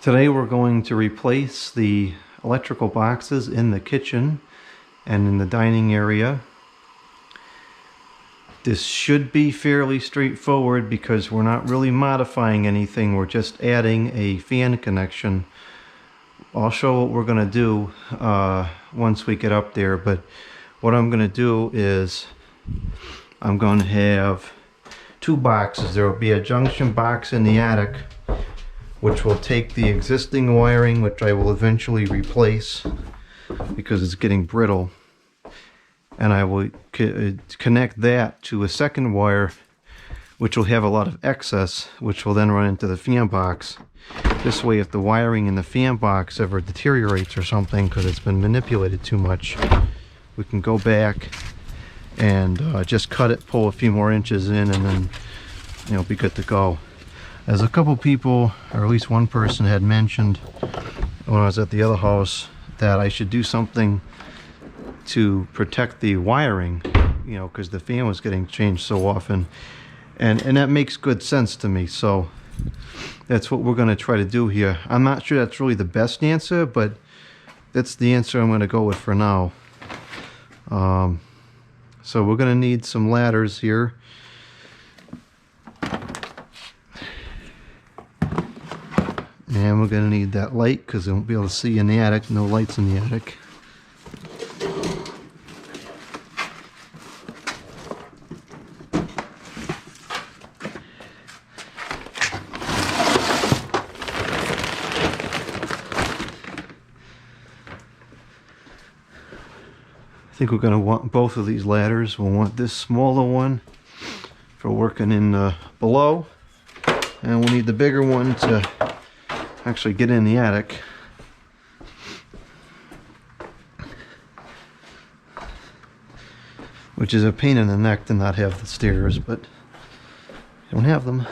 Today we're going to replace the electrical boxes in the kitchen and in the dining area. This should be fairly straightforward because we're not really modifying anything, we're just adding a fan connection. I'll show what we're going to do once we get up there, but what I'm going to do is I'm going to have two boxes. There will be a junction box in the attic which will take the existing wiring, which I will eventually replace because it's getting brittle, and I will connect that to a second wire which will have a lot of excess, which will then run into the fan box. This way, if the wiring in the fan box ever deteriorates or something because it's been manipulated too much, we can go back and just cut it, pull a few more inches in, and then be good to go. As a couple people, or at least one person, had mentioned when I was at the other house that I should do something to protect the wiring, because the fan was getting changed so often, and that makes good sense to me. So that's what we're going to try to do here. I'm not sure that's really the best answer, but that's the answer I'm going to go with for now. So we're going to need some ladders here. And we're going to need that light because I won't be able to see in the attic. No lights in the attic. I think we're going to want both of these ladders. We'll want this smaller one for working in below, and we'll need the bigger one to actually get in the attic. Which is a pain in the neck to not have the stairs, but I don't have them.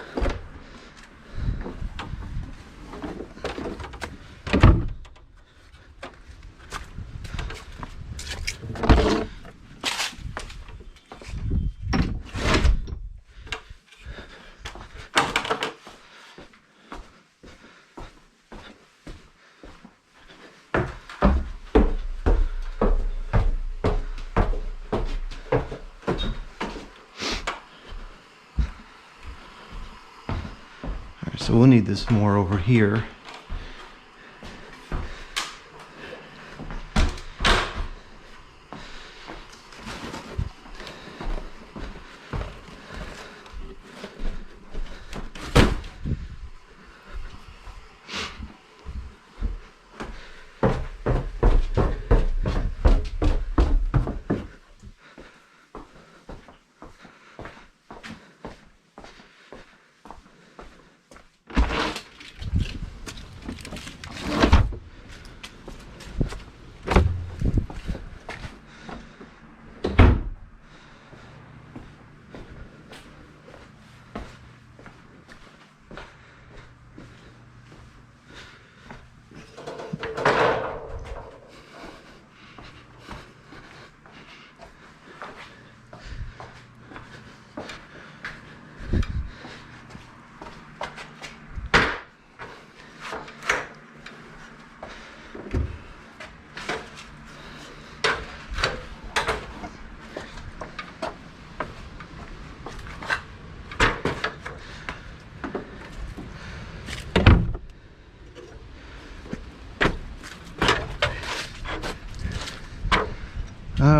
So we'll need this more over here.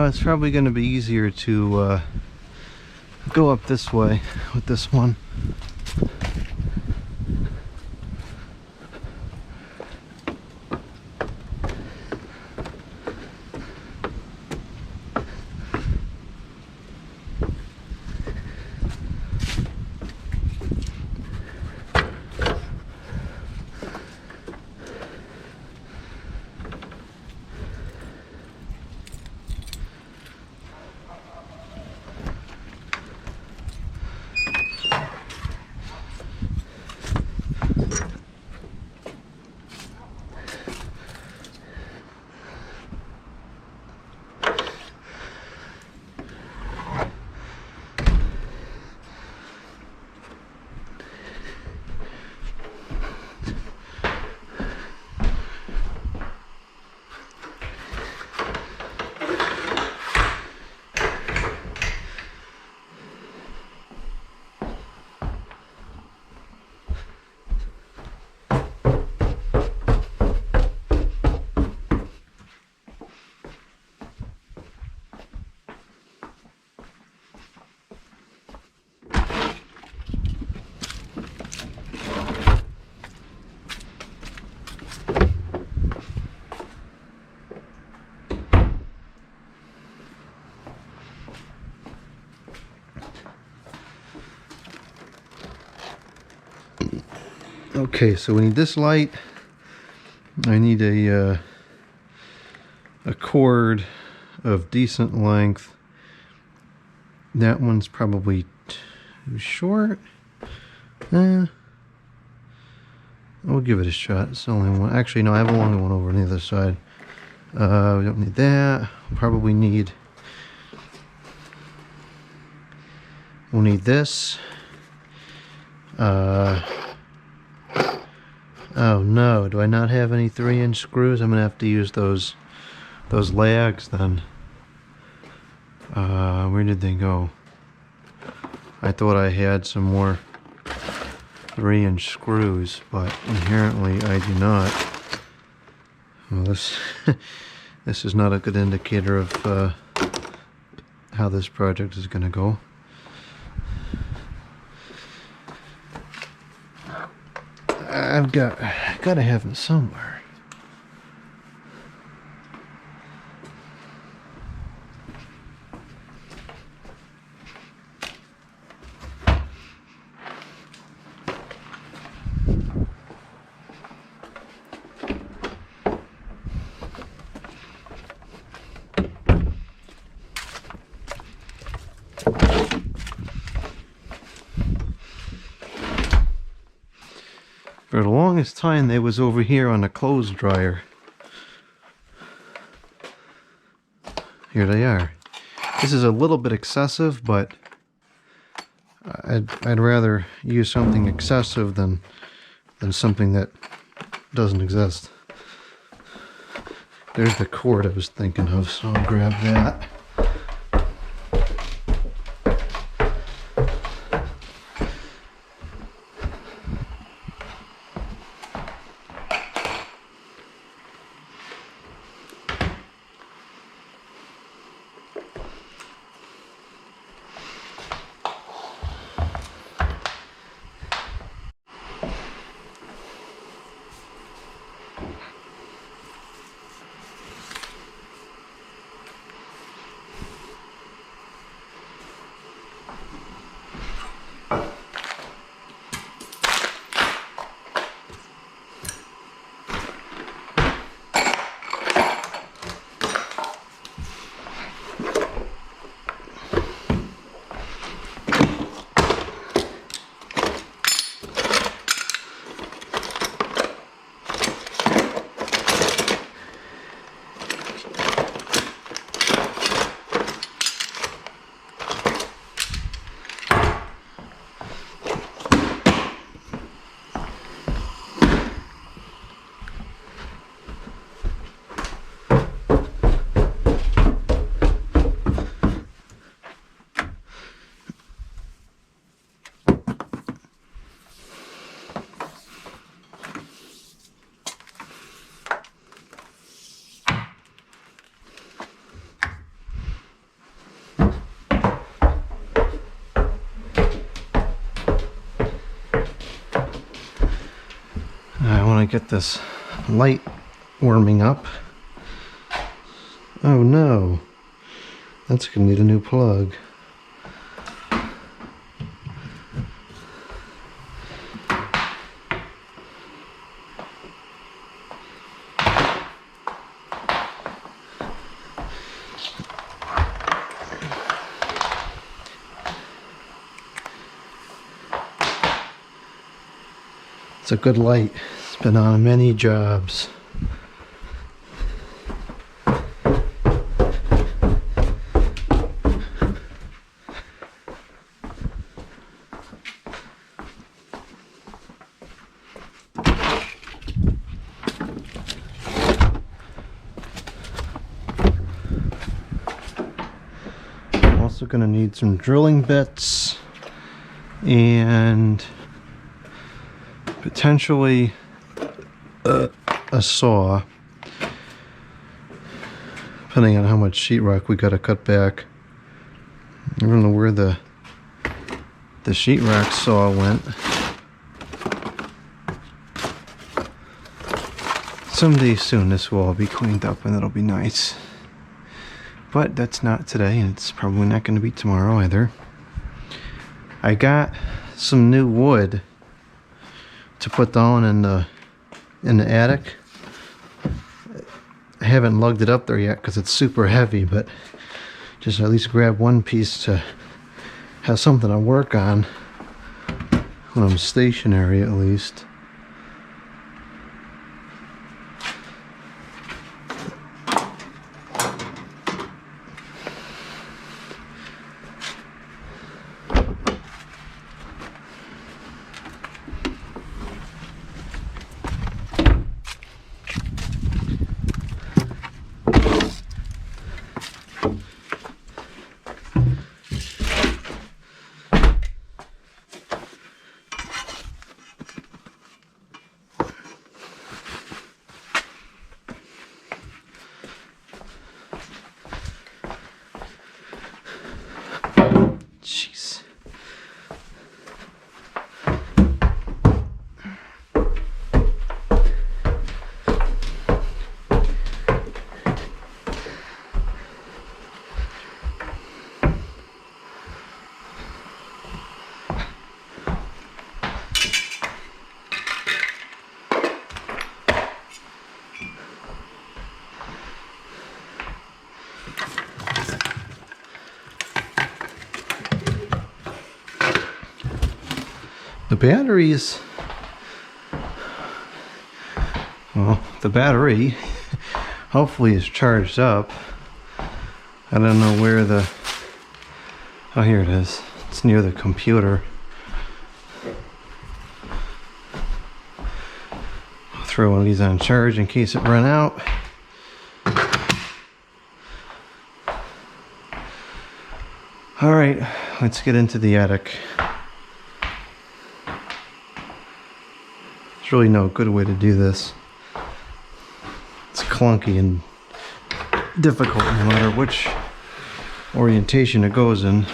It's probably going to be easier to go up this way with this one. Okay, so we need this light. I need a cord of decent length. That one's probably too short. We'll give it a shot. It's the only one. Actually, no, I have a longer one over on the other side. We don't need that. We'll need this. Oh no, do I not have any 3-inch screws? I'm gonna have to use those lags then. Where did they go? I thought I had some more 3-inch screws, but inherently I do not. Well, this this is not a good indicator of how this project is gonna go. I've gotta have it somewhere. For the longest time, they was over here on the clothes dryer. Here they are. This is a little bit excessive, but I'd rather use something excessive than something that doesn't exist. There's the cord I was thinking of, so I'll grab that. Get this light warming up. Oh no, that's gonna need a new plug. It's a good light. It's been on many jobs. I'm also going to need some drilling bits and potentially a saw, depending on how much sheetrock we got to cut back. I don't know where the sheetrock saw went. Someday soon this will all be cleaned up and it'll be nice. But that's not today, and it's probably not going to be tomorrow either. I got some new wood to put down in the attic. I haven't lugged it up there yet because it's super heavy, but just at least grab one piece to have something to work on when I'm stationary, at least. Jeez. The batteries, well, the battery hopefully is charged up. I don't know where the, oh, here it is. It's near the computer. I'll throw one of these on charge in case it run out. All right, let's get into the attic. There's really no good way to do this. It's clunky and difficult no matter which orientation it goes in.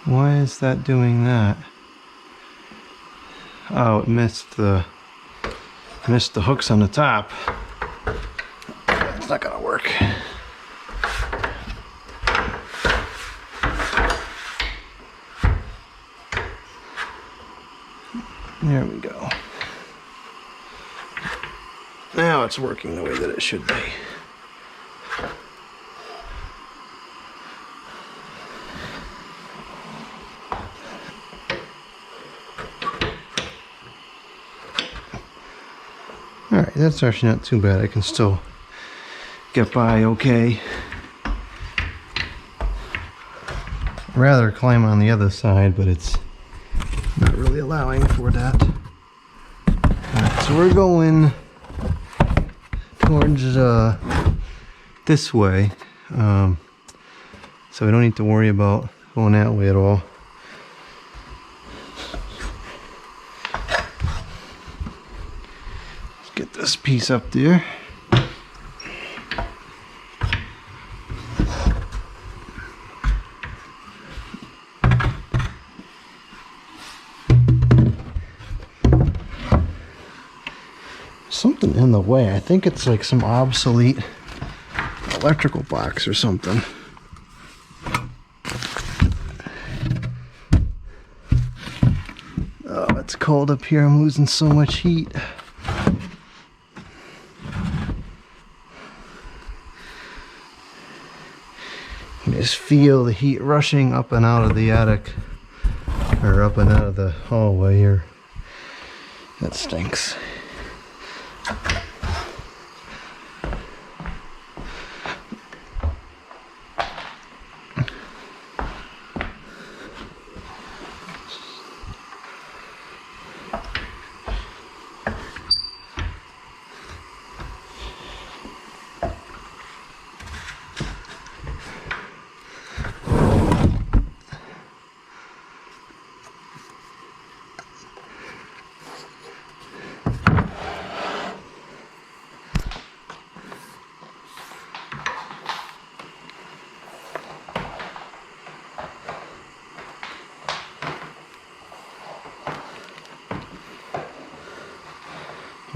Why is that doing that? Oh, it missed the hooks on the top. It's not gonna work. There we go. Now it's working the way that it should be. Alright, that's actually not too bad. I can still get by okay. I'd rather climb on the other side, but it's not really allowing for that. Alright, so we're going towards this way. So we don't need to worry about going that way at all. Get this piece up there. Something in the way. I think it's like some obsolete electrical box or something. Oh, it's cold up here. I'm losing so much heat. You just feel the heat rushing up and out of the attic, or up and out of the hallway here. That stinks.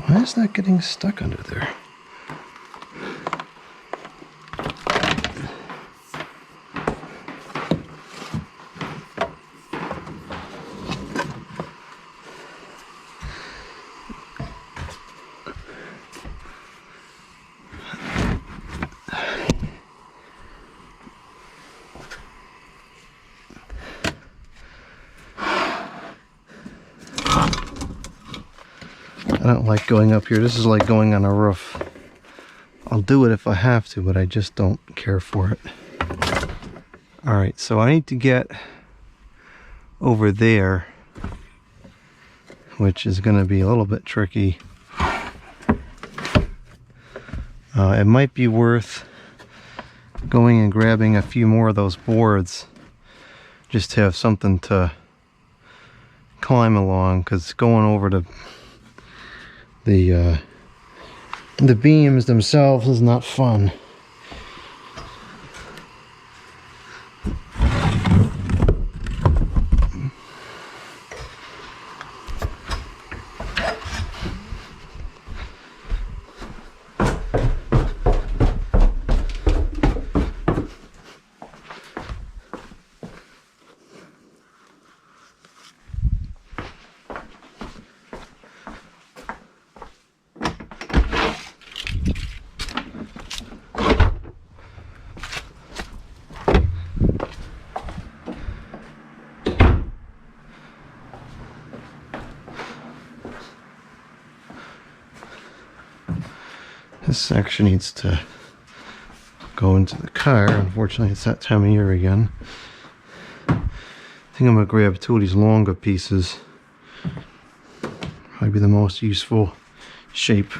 Why is that getting stuck under there? I don't like going up here. This is like going on a roof. I'll do it if I have to, but I just don't care for it. Alright, so I need to get over there, which is going to be a little bit tricky. It might be worth going and grabbing a few more of those boards just to have something to climb along, because going over to the beams themselves is not fun. This section needs to go into the car. Unfortunately, it's that time of year again. I think I'm going to grab two of these longer pieces. Probably be the most useful shape.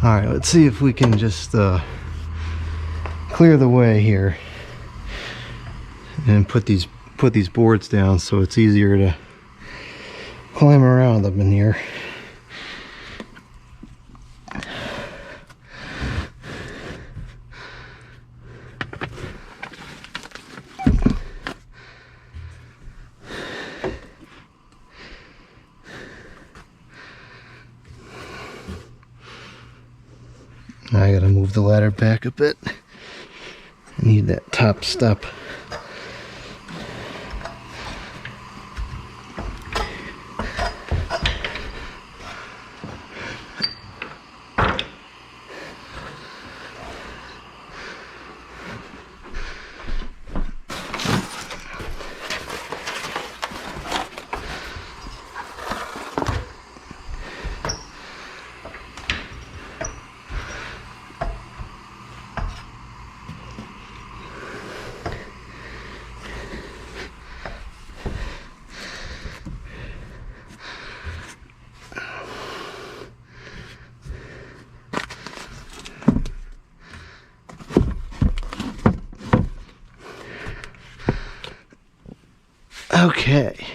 Alright, let's see if we can just clear the way here and put these boards down so it's easier to climb around them in here. gotta move the ladder back a bit. I need that top step. Okay,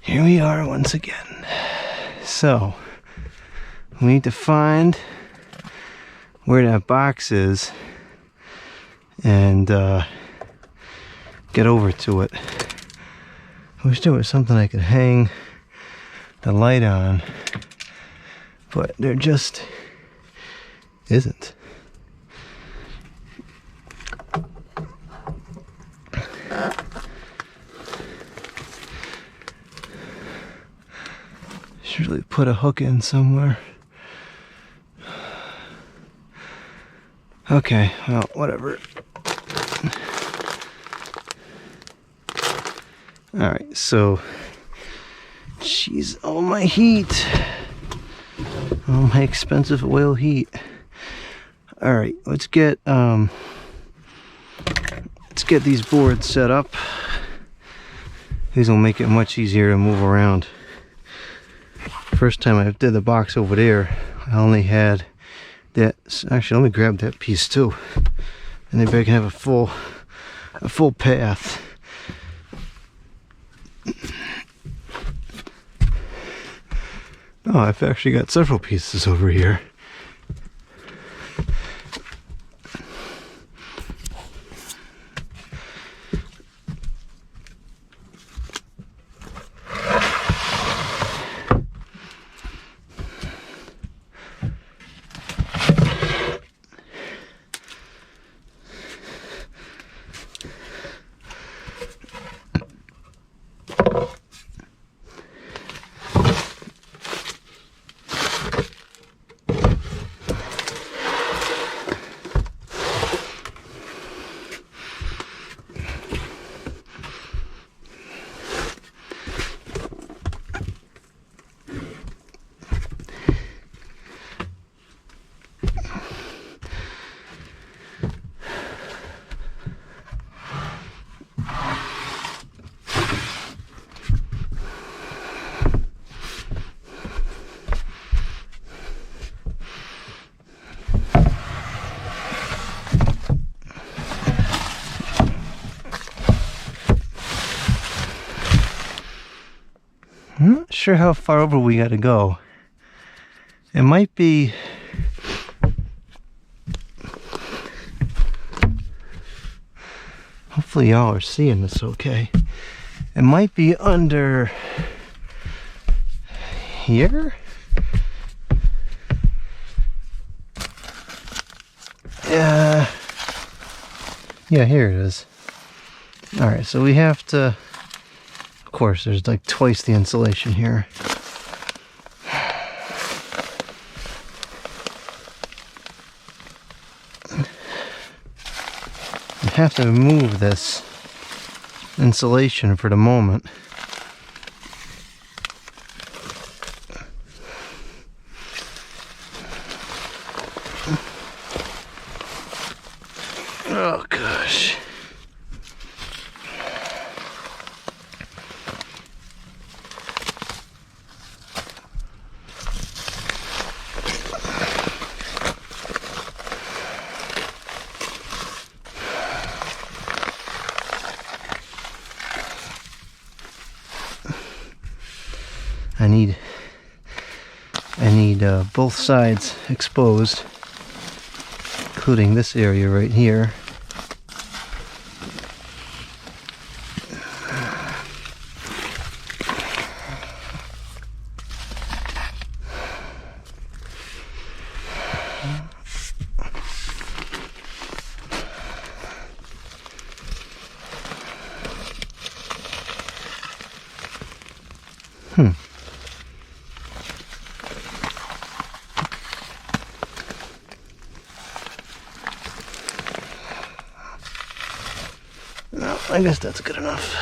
here we are once again. So, we need to find where that box is and get over to it. I wish there was something I could hang the light on, but there just isn't. Should really put a hook in somewhere. Okay, well, whatever. Alright, so jeez, all my heat. All my expensive oil heat. Alright, let's get these boards set up. These will make it much easier to move around. First time I did the box over there, I only had that. Actually, let me grab that piece too, and maybe I can have a full path. Oh, I've actually got several pieces over here. I'm not sure how far over we gotta go. It might be... Hopefully y'all are seeing this okay. It might be under... here? Yeah, here it is. Alright, so we have to... Of course, there's like twice the insulation here. I have to remove this insulation for the moment. Oh gosh. I need both sides exposed, including this area right here. No, I guess that's good enough.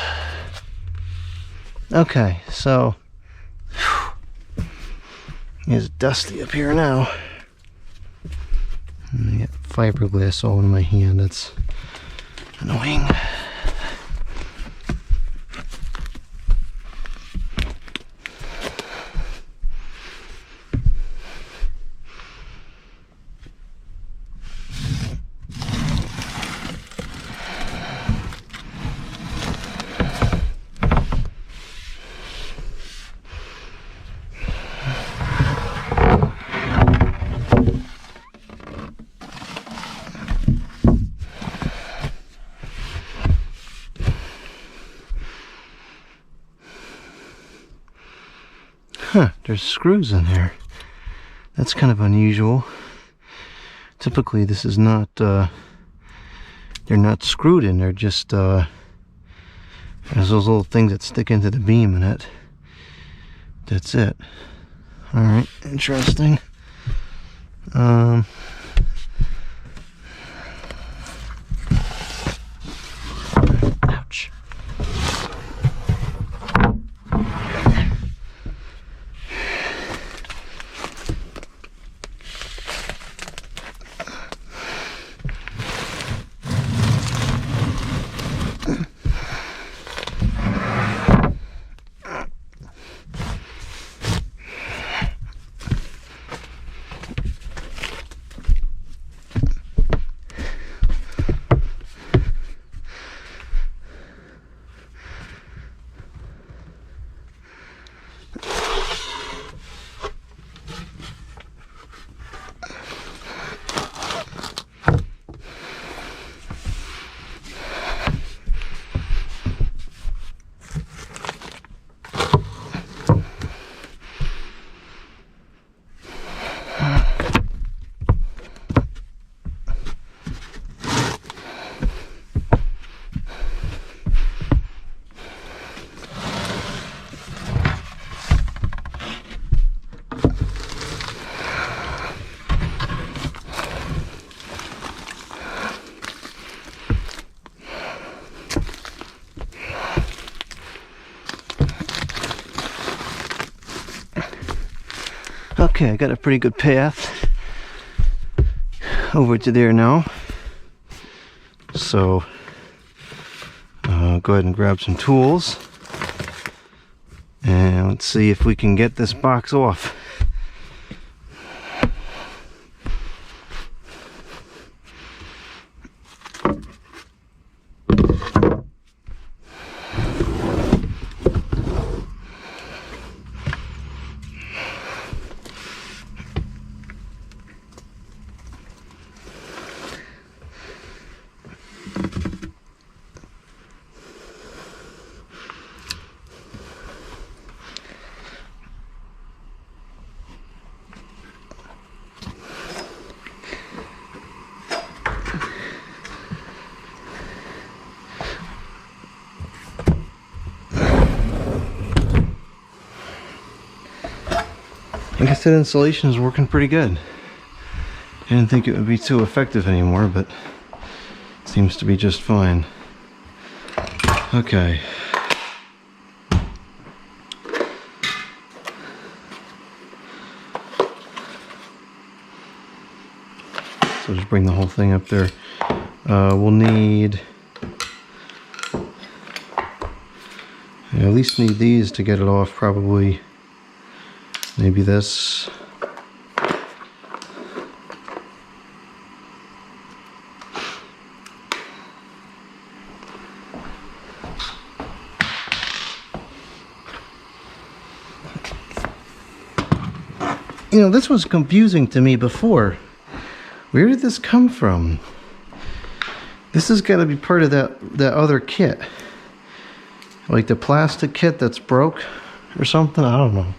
Okay, so it's dusty up here now. And I got fiberglass all in my hand. That's annoying. Huh, there's screws in there. That's kind of unusual. Typically this is not, they're not screwed in, they're just, there's those little things that stick into the beam in it. That's it. Alright, interesting. Ouch. Okay, I got a pretty good path over to there now. So, go ahead and grab some tools. And let's see if we can get this box off. I guess that insulation is working pretty good. I didn't think it would be too effective anymore, but it seems to be just fine. Okay. So just bring the whole thing up there. We'll need, at least need these to get it off, probably. Maybe this. You know, this was confusing to me before. Where did this come from? This has got to be part of that other kit. Like the plastic kit that's broke or something, I don't know.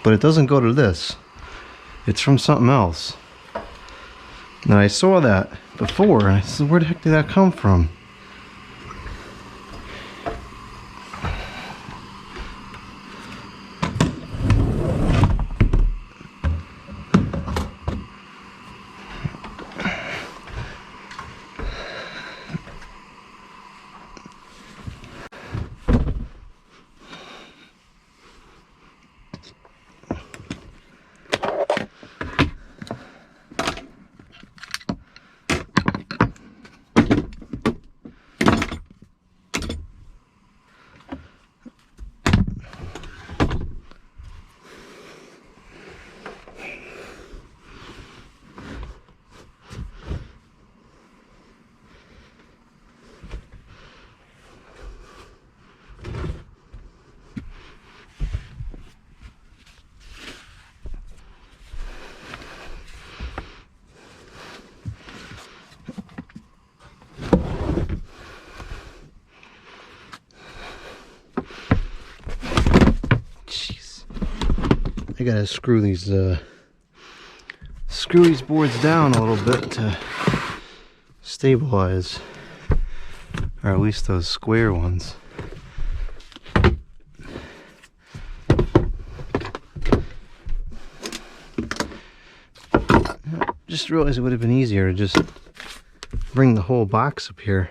But it doesn't go to this. It's from something else. And I saw that before, and I said, where the heck did that come from? gotta screw these boards down a little bit to stabilize, or at least those square ones. Just realized it would have been easier to just bring the whole box up here.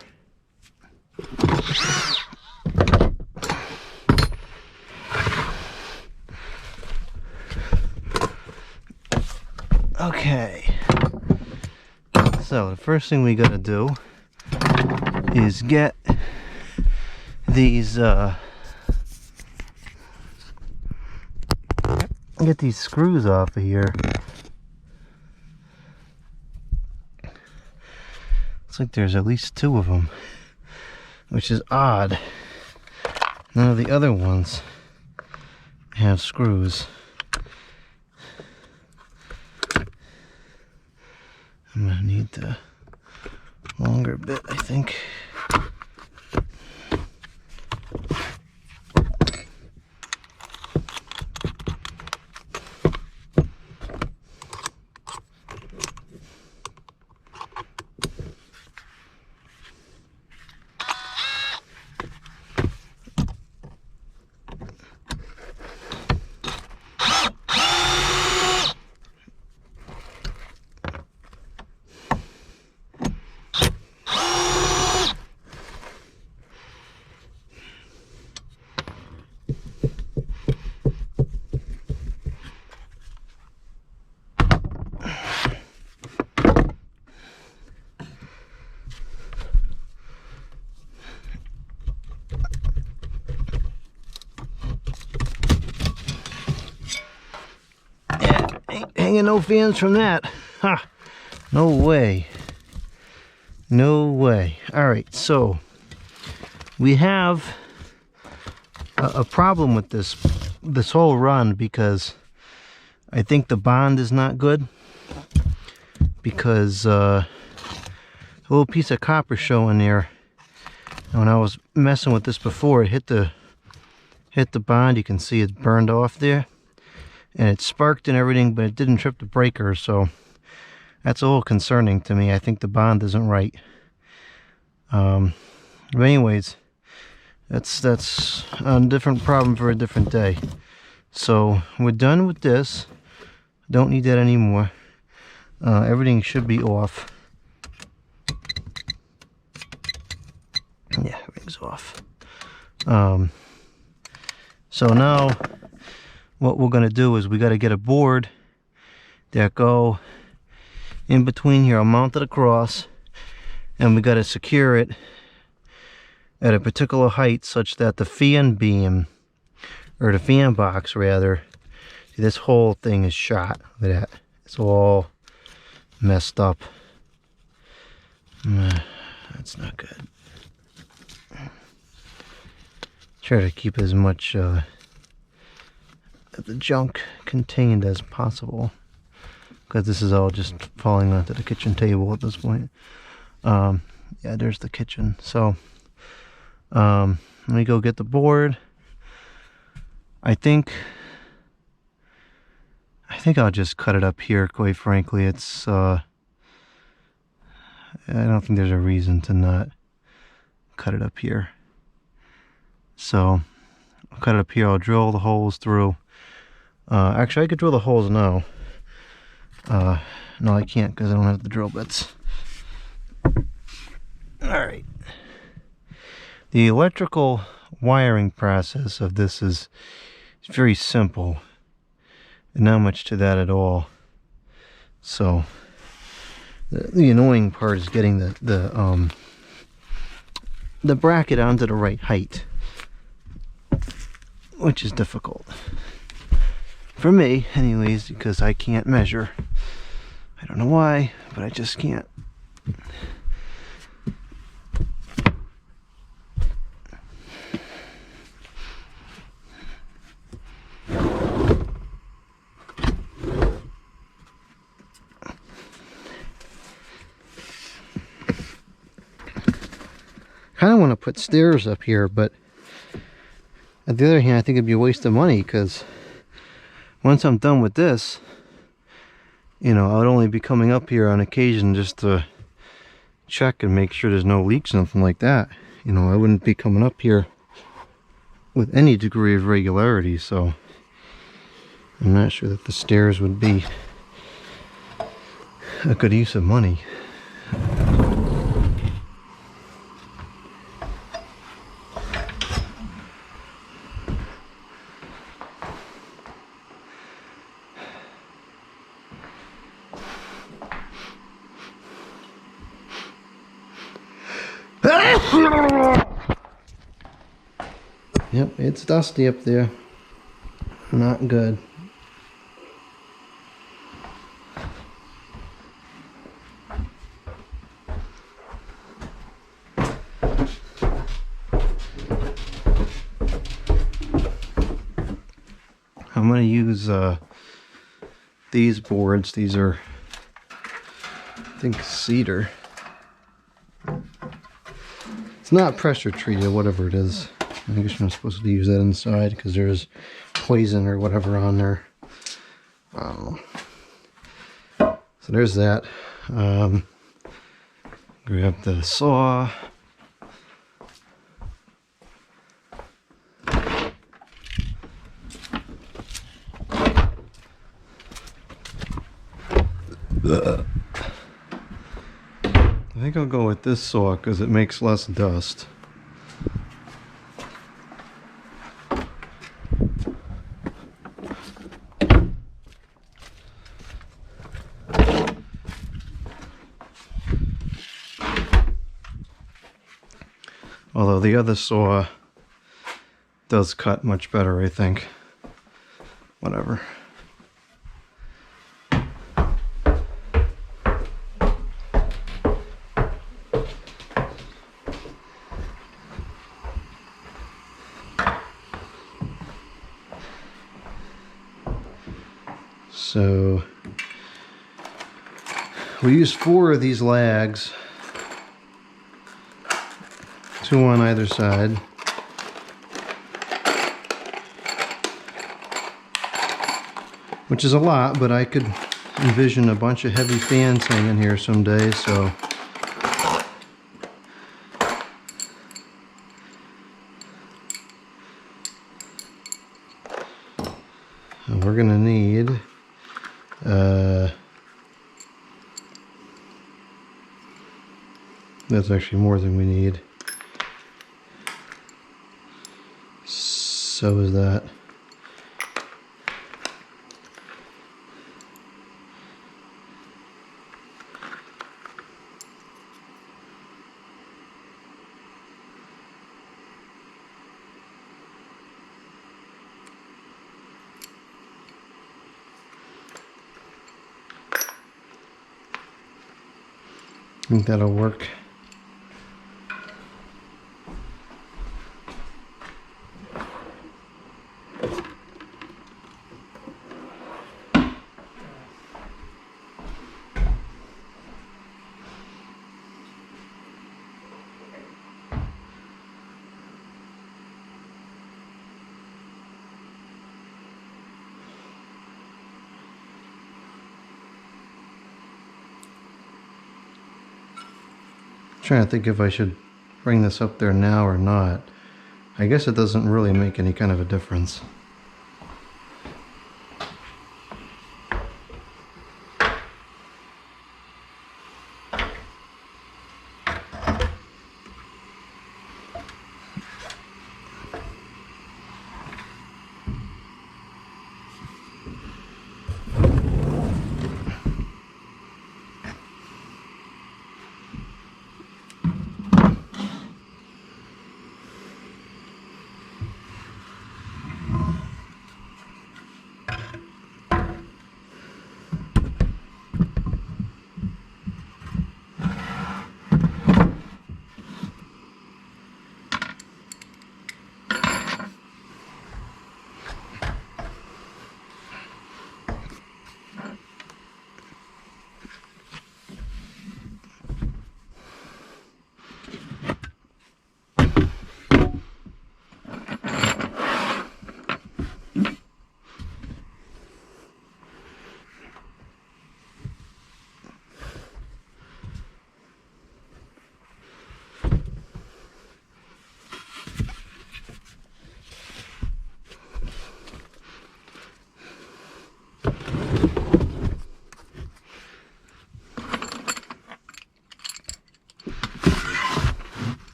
Okay, so the first thing we gotta do is get these screws off of here. Looks like there's at least 2 of them, which is odd. None of the other ones have screws. I'm gonna need the longer bit, I think. Hanging no fans from that. Ha! No way. No way. Alright, so we have a problem with this whole run, because I think the bond is not good, because a little piece of copper showing there. And when I was messing with this before, it hit the bond. You can see it's burned off there. And it sparked and everything, but it didn't trip the breaker, so that's a little concerning to me. I think the bond isn't right. But anyways, that's a different problem for a different day. So we're done with this. Don't need that anymore. Everything should be off. Yeah, everything's off. So now what we're going to do is we got to get a board that go in between here. I'll mount it across, and we got to secure it at a particular height such that the fan beam, or the fan box rather, see, this whole thing is shot. Look at that. It's all messed up. That's not good. Try to keep as much the junk contained as possible, because this is all just falling onto the kitchen table at this point. Yeah, there's the kitchen. So let me go get the board. I think I'll just cut it up here, quite frankly. It's I don't think there's a reason to not cut it up here. So I'll cut it up here. I'll drill the holes through. Actually, I could drill the holes now. No, I can't, because I don't have the drill bits. Alright. The electrical wiring process of this is very simple, and not much to that at all. So the annoying part is getting the bracket onto the right height, which is difficult. For me, anyways, because I can't measure. I don't know why, but I just can't. Kind of want to put stairs up here, but on the other hand, I think it'd be a waste of money, because once I'm done with this, you know, I would only be coming up here on occasion just to check and make sure there's no leaks, nothing like that. You know, I wouldn't be coming up here with any degree of regularity, so I'm not sure that the stairs would be a good use of money. Yep, it's dusty up there. Not good. I'm going to use these boards. These are, I think, cedar. It's not pressure treated, whatever it is. I guess you're not supposed to use that inside because there's poison or whatever on there. So there's that. Grab the saw. I think I'll go with this saw because it makes less dust. Although the other saw does cut much better, I think. Whatever. So we use 4 of these lags, 2 on either side. Which is a lot, but I could envision a bunch of heavy fans hanging here someday, so we're gonna need that's actually more than we need. So is that. I think that'll work. Trying to think if I should bring this up there now or not. I guess it doesn't really make any kind of a difference.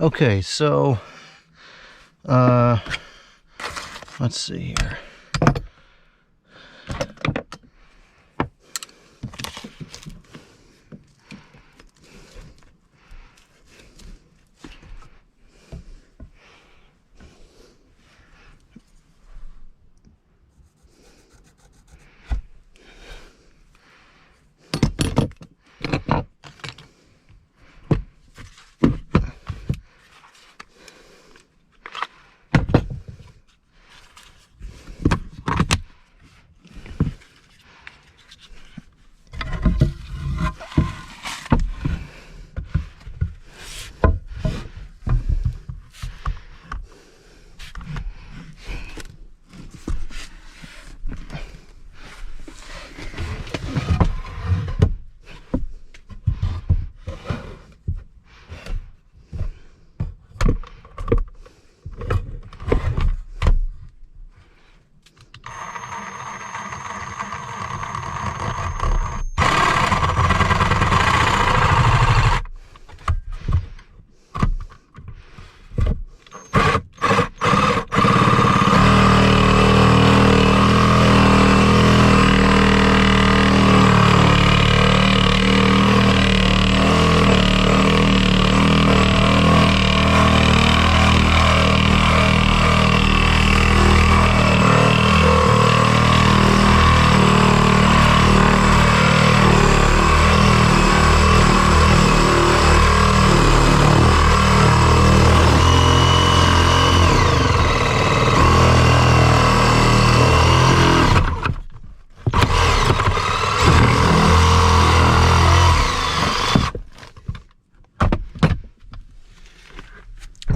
Okay, so let's see here.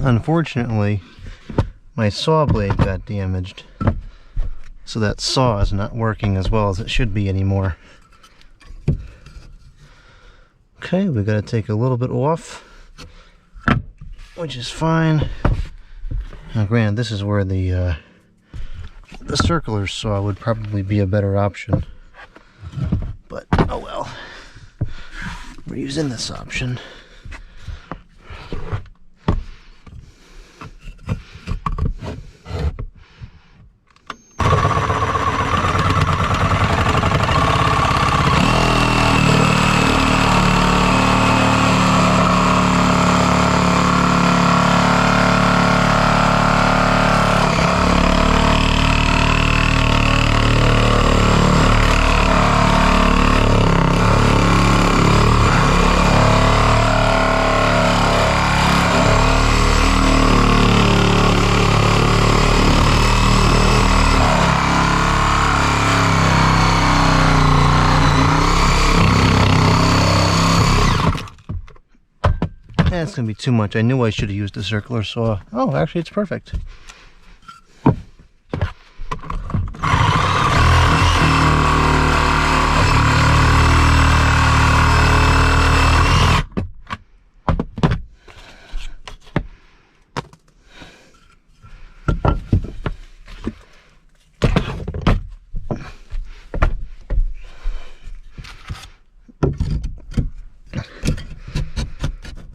Unfortunately, my saw blade got damaged, so that saw is not working as well as it should be anymore. Okay, we gotta take a little bit off, which is fine. Now granted, this is where the circular saw would probably be a better option, but oh well, we're using this option. That's gonna be too much. I knew I should have used a circular saw. Oh, actually it's perfect.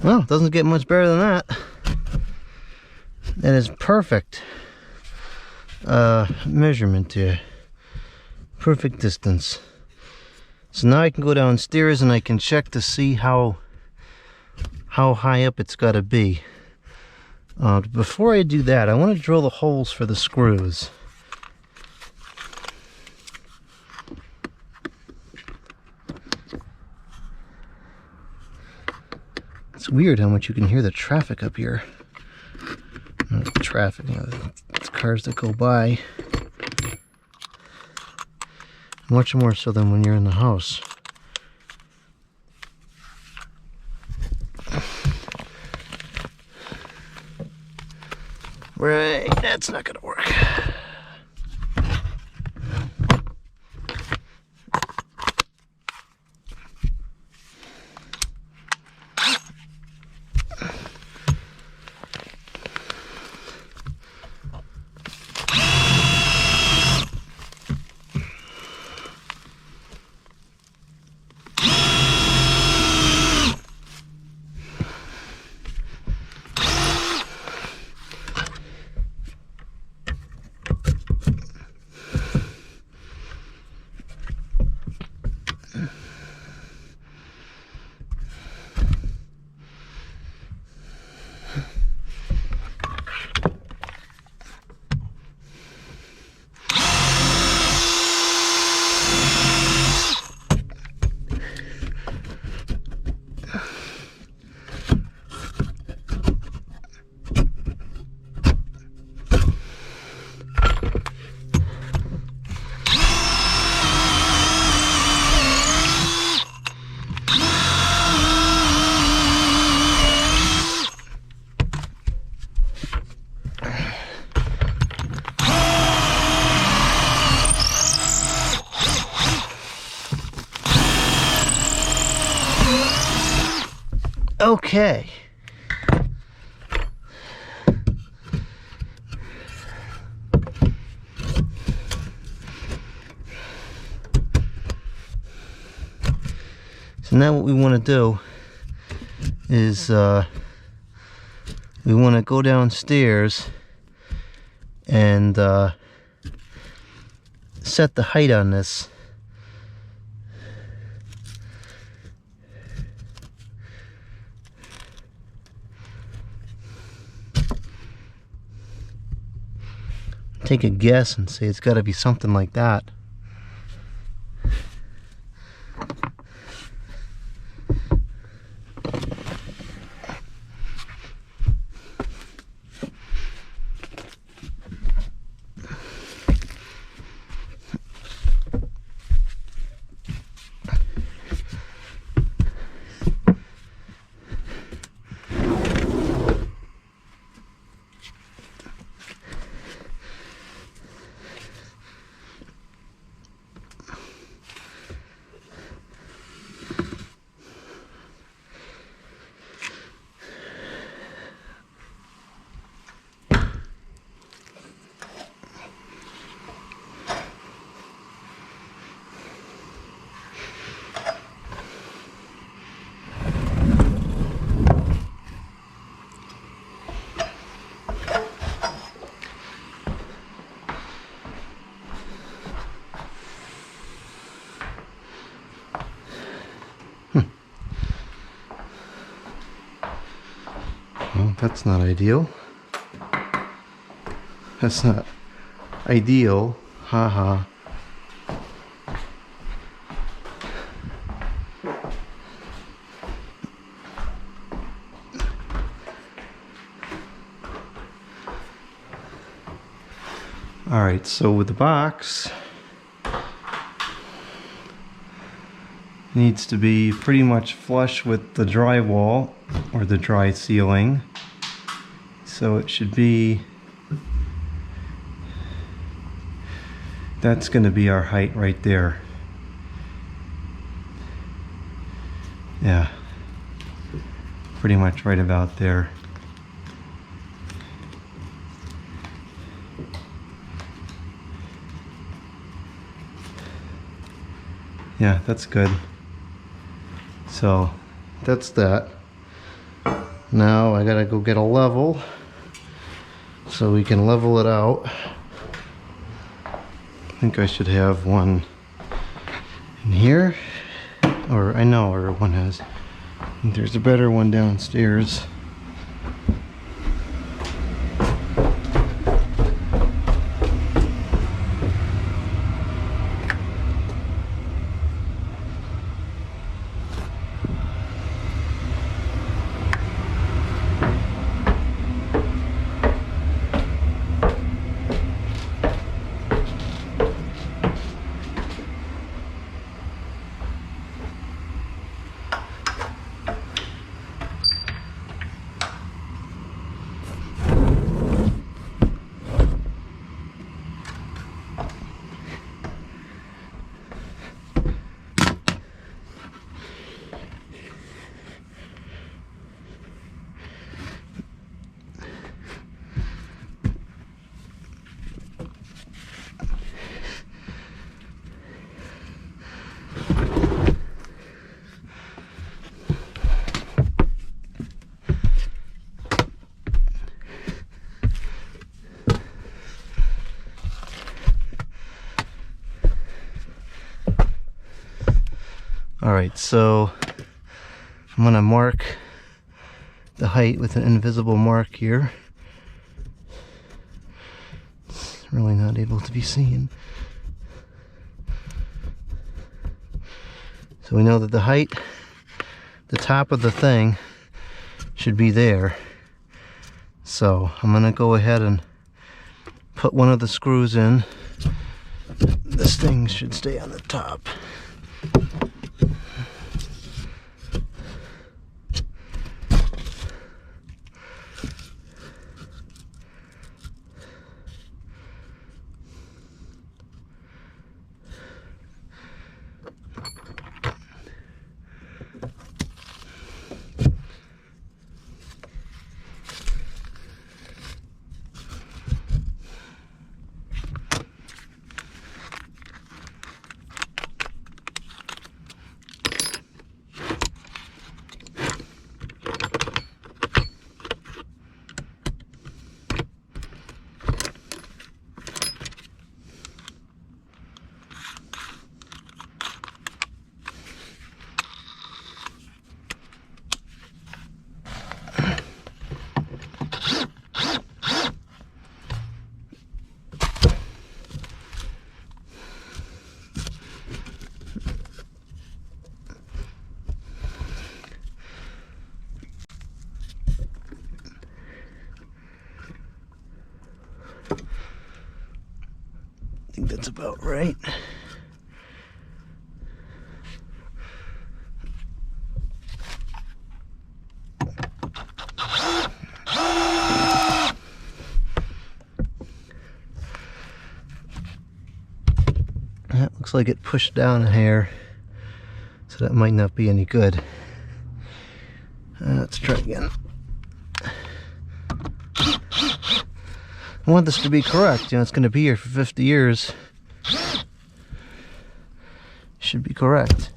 Well, it doesn't get much better than that. That is perfect measurement here. Perfect distance. So now I can go downstairs and I can check to see how high up it's got to be. Before I do that, I want to drill the holes for the screws. It's weird how much you can hear the traffic up here. Not the traffic, you know, the cars that go by. Much more so than when you're in the house. Right, that's not gonna work. Okay. So now what we want to do is we want to go downstairs and set the height on this. Take a guess and say it's got to be something like that. Well, that's not ideal. That's not ideal. Haha. Alright, so with the box, needs to be pretty much flush with the drywall or the dry ceiling. So it should be, that's going to be our height right there. Yeah, pretty much right about there. Yeah, that's good. So that's that. Now I gotta go get a level so we can level it out. I think I should have one in here, or I know where one has. There's a better one downstairs. Alright, so I'm going to mark the height with an invisible mark here. It's really not able to be seen. So we know that the height, the top of the thing, should be there. So I'm going to go ahead and put one of the screws in. This thing should stay on the top. think that's about right. That looks like it pushed down a hair, so that might not be any good. Let's try again. I want this to be correct. You know, it's going to be here for 50 years. Should be correct.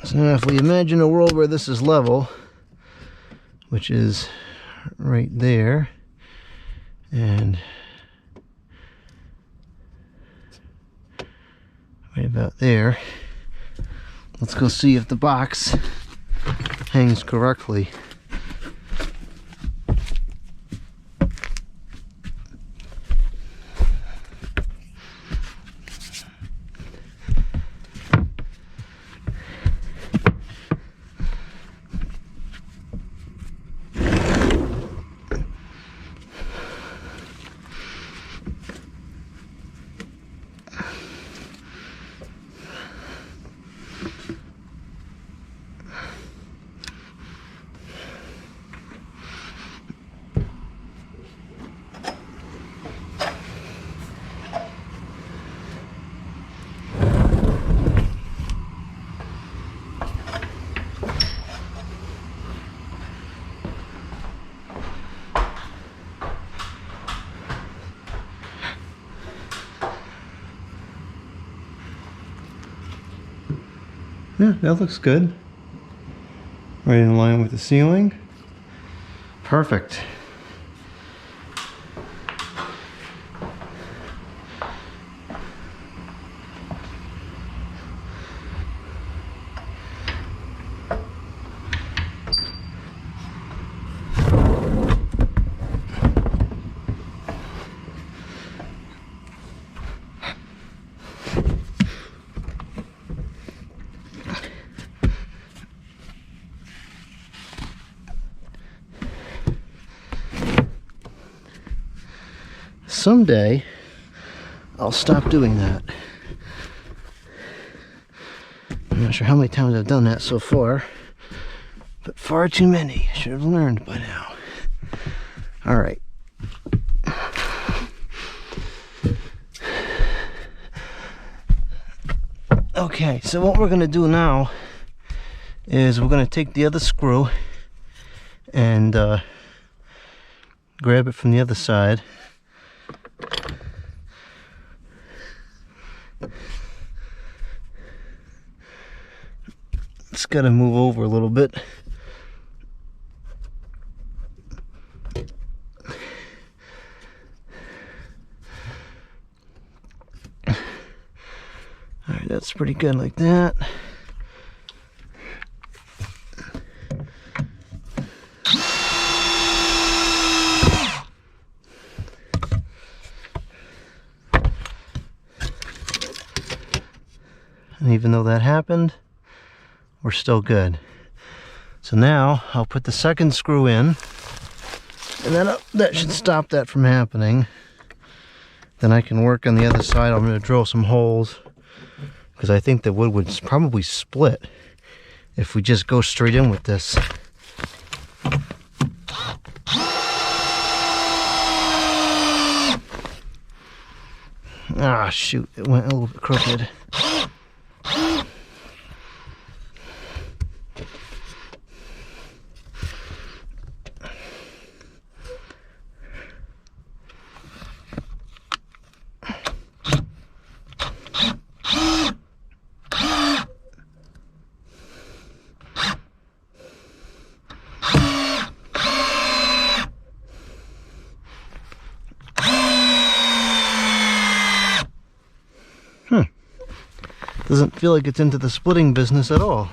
So now if we imagine a world where this is level, which is right there, and right about there, let's go see if the box hangs correctly. Yeah, that looks good. Right in line with the ceiling. Perfect. Someday, I'll stop doing that. I'm not sure how many times I've done that so far, but far too many. I should have learned by now. All right. Okay, so what we're going to do now is we're going to take the other screw and grab it from the other side. It's got to move over a little bit. Alright, that's pretty good like that. And even though that happened, we're still good. So now I'll put the second screw in, and then that should stop that from happening. Then I can work on the other side. I'm going to drill some holes because I think the wood would probably split if we just go straight in with this. Ah, shoot, it went a little bit crooked. Doesn't feel like it's into the splitting business at all.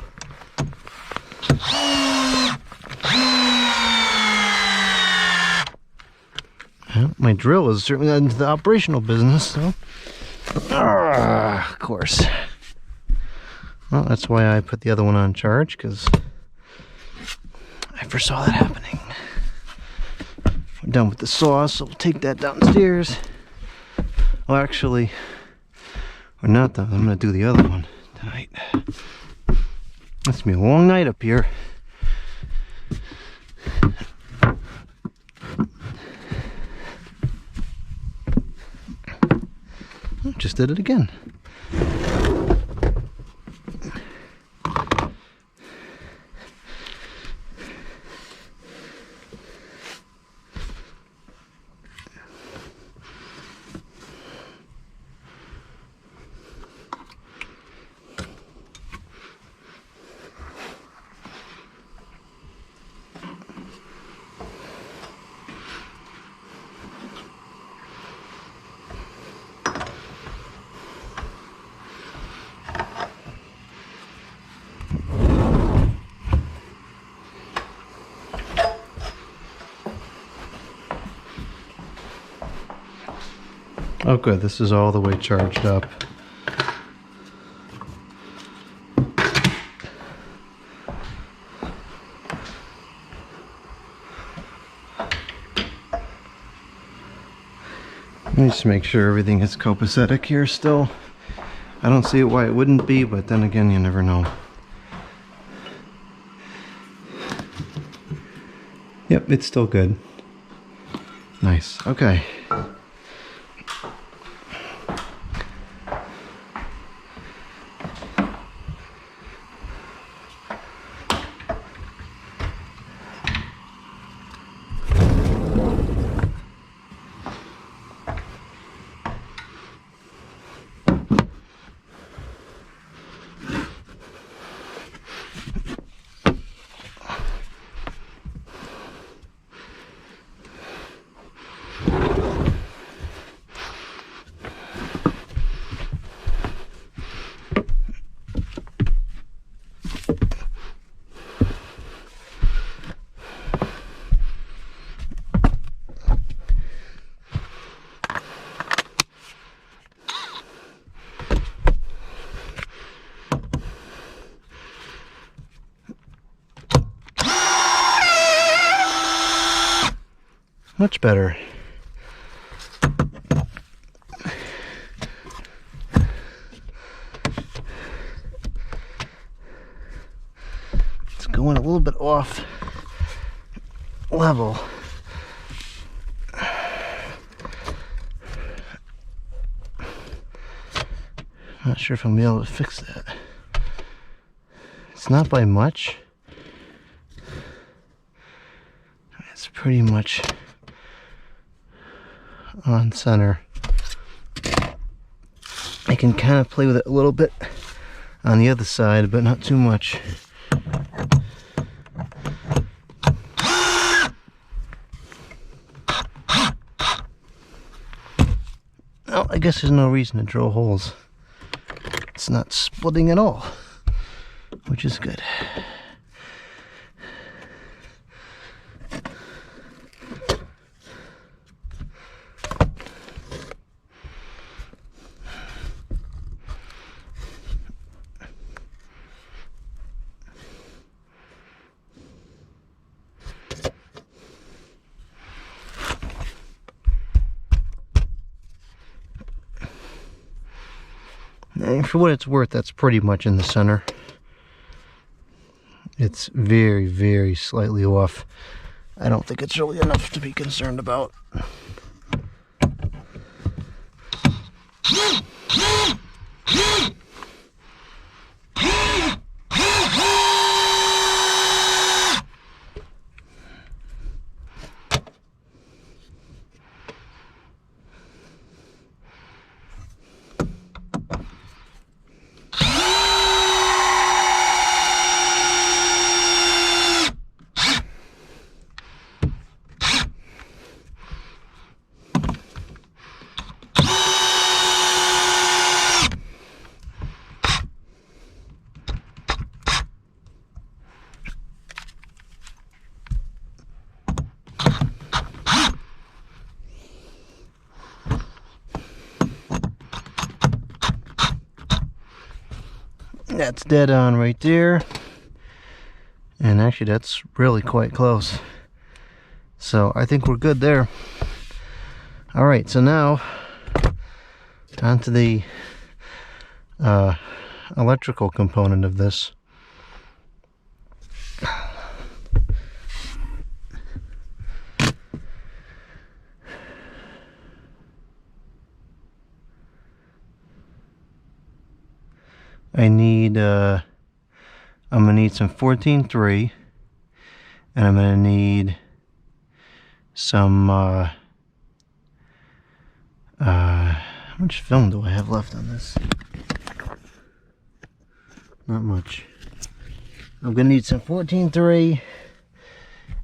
Well, my drill is certainly not into the operational business, so... of course. Well, that's why I put the other one on charge, because I foresaw that happening. We're done with the saw, so we'll take that downstairs. Well, actually, we're not done. I'm going to do the other one tonight. It's going to be a long night up here. Just did it again. Oh good, this is all the way charged up. Let me just make sure everything is copacetic here still. I don't see why it wouldn't be, but then again, you never know. Yep, it's still good. Nice, okay. Much better. It's going a little bit off level. Not sure if I'm gonna be able to fix that. It's not by much. It's pretty much on center. I can kind of play with it a little bit on the other side, but not too much. Well, I guess there's no reason to drill holes. It's not splitting at all, which is good. And for what it's worth, that's pretty much in the center. It's very, very slightly off. I don't think it's really enough to be concerned about. That's dead on right there. And actually that's really quite close. So I think we're good there. Alright, so now onto the electrical component of this. I'm gonna need some 14.3, and I'm gonna need some how much film do I have left on this? Not much. I'm gonna need some 14.3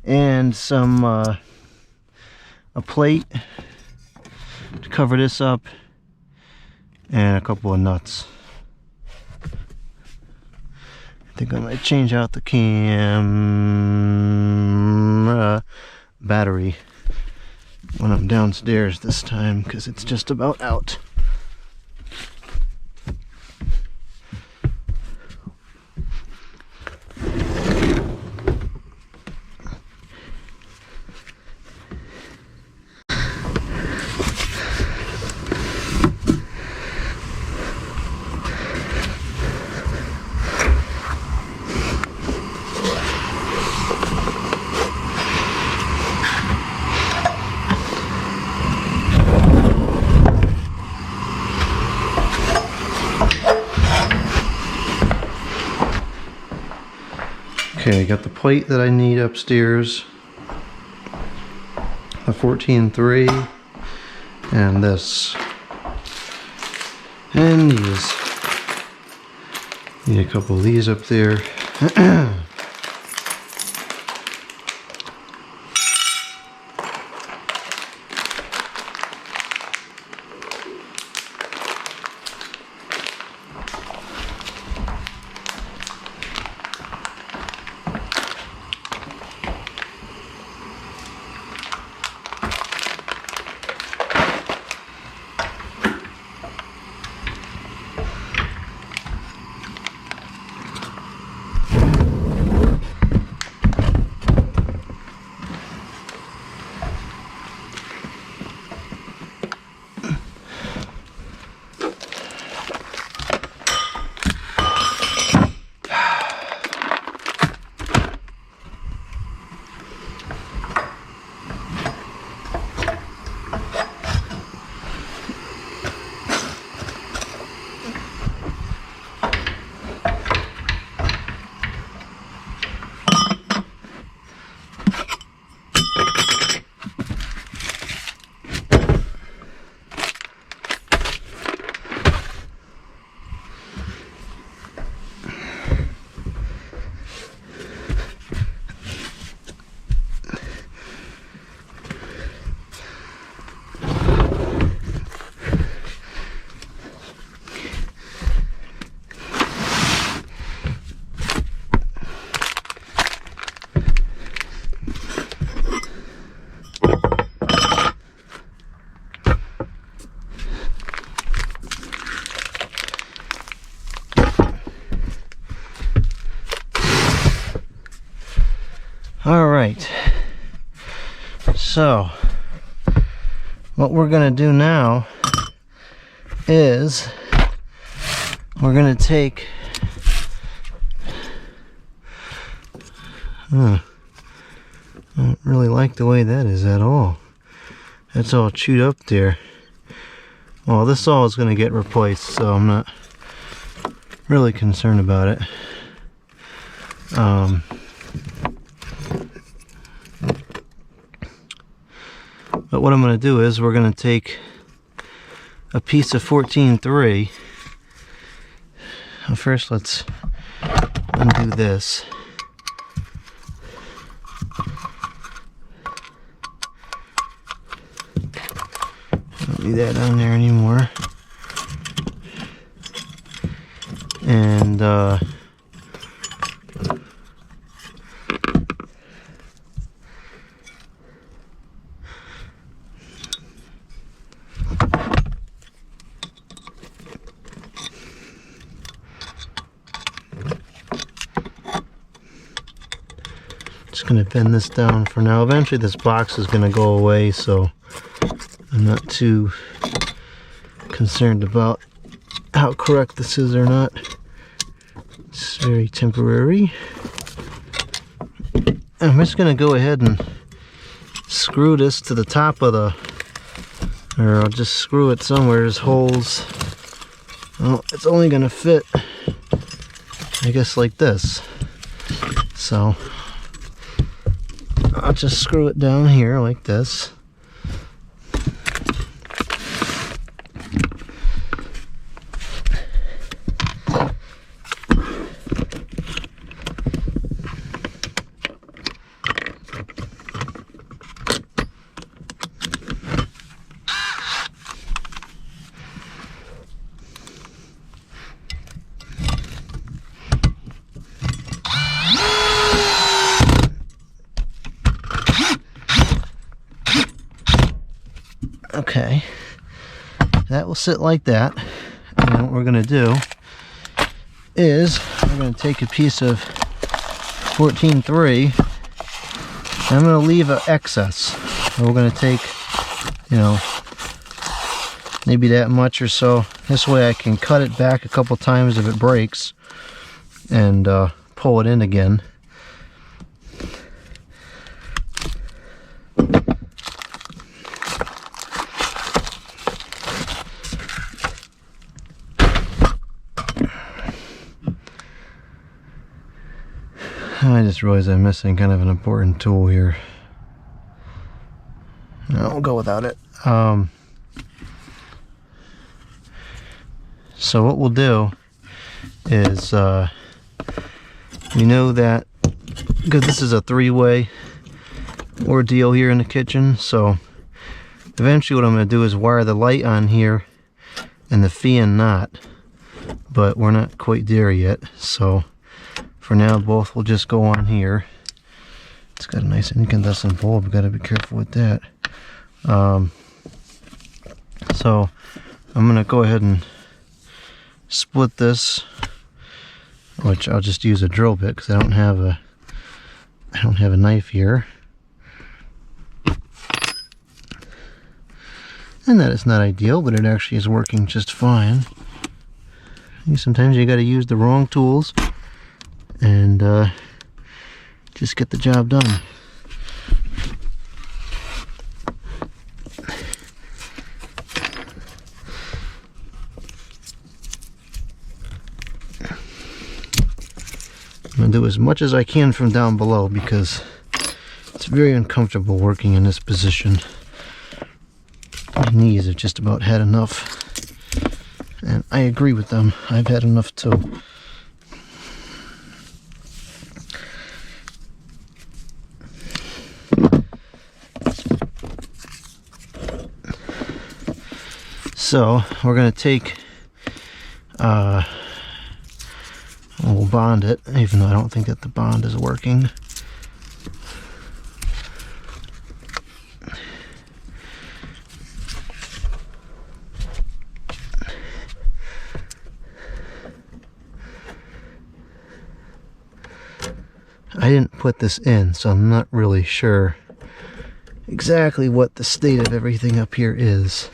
and some a plate to cover this up, and a couple of nuts. I think I might change out the camera battery when I'm downstairs this time, because it's just about out. Okay, I got the plate that I need upstairs, the 14.3, and this, and these. Need a couple of these up there. Alright, so what we're going to do now is we're going to take I don't really like the way that is at all. That's all chewed up there. Well, this all is going to get replaced, so I'm not really concerned about it. But what I'm going to do is we're going to take a piece of 14.3. First, let's undo this. Don't need that on there anymore. And gonna bend this down for now. Eventually this box is gonna go away, so I'm not too concerned about how correct this is or not. It's very temporary. I'm just gonna go ahead and screw this to the top of the, or I'll just screw it somewhere. There's holes. Well, it's only gonna fit, I guess, like this. So I'll just screw it down here like this. Okay, that will sit like that. And what we're going to do is we're going to take a piece of 14-3 and I'm going to leave an excess. So we're going to take, you know, maybe that much or so. This way I can cut it back a couple times if it breaks and pull it in again. I just realized I'm missing kind of an important tool here. No, I'll go without it. So what we'll do is, we know that, because this is a three-way ordeal here in the kitchen, so eventually what I'm going to do is wire the light on here and the fan not, but we're not quite there yet, so for now, both will just go on here. It's got a nice incandescent bulb. Got to be careful with that. So I'm gonna go ahead and split this, which I'll just use a drill bit because I don't have a knife here, and that is not ideal, but it actually is working just fine. Sometimes you got to use the wrong tools and just get the job done. I'm going to do as much as I can from down below because it's very uncomfortable working in this position. My knees have just about had enough, and I agree with them. I've had enough too. So we're going to take, we'll bond it, even though I don't think that the bond is working. I didn't put this in, so I'm not really sure exactly what the state of everything up here is.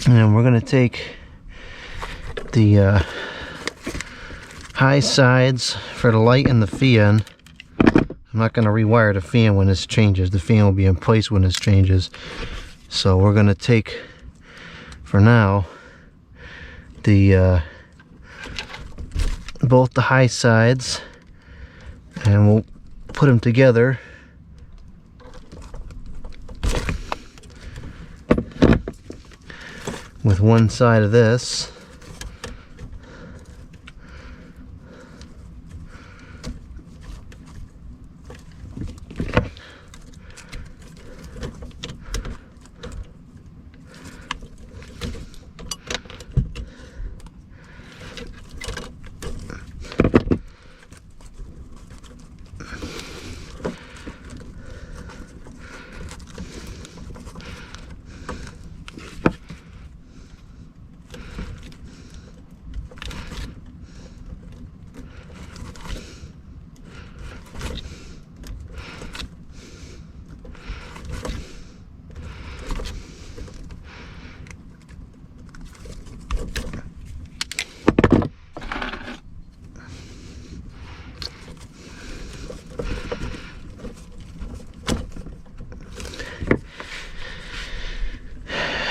And we're going to take the high sides for the light and the fan. I'm not going to rewire the fan when this changes. The fan will be in place when this changes. So we're going to take, for now, the both the high sides, and we'll put them together with one side of this.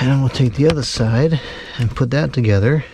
And then we'll take the other side and put that together.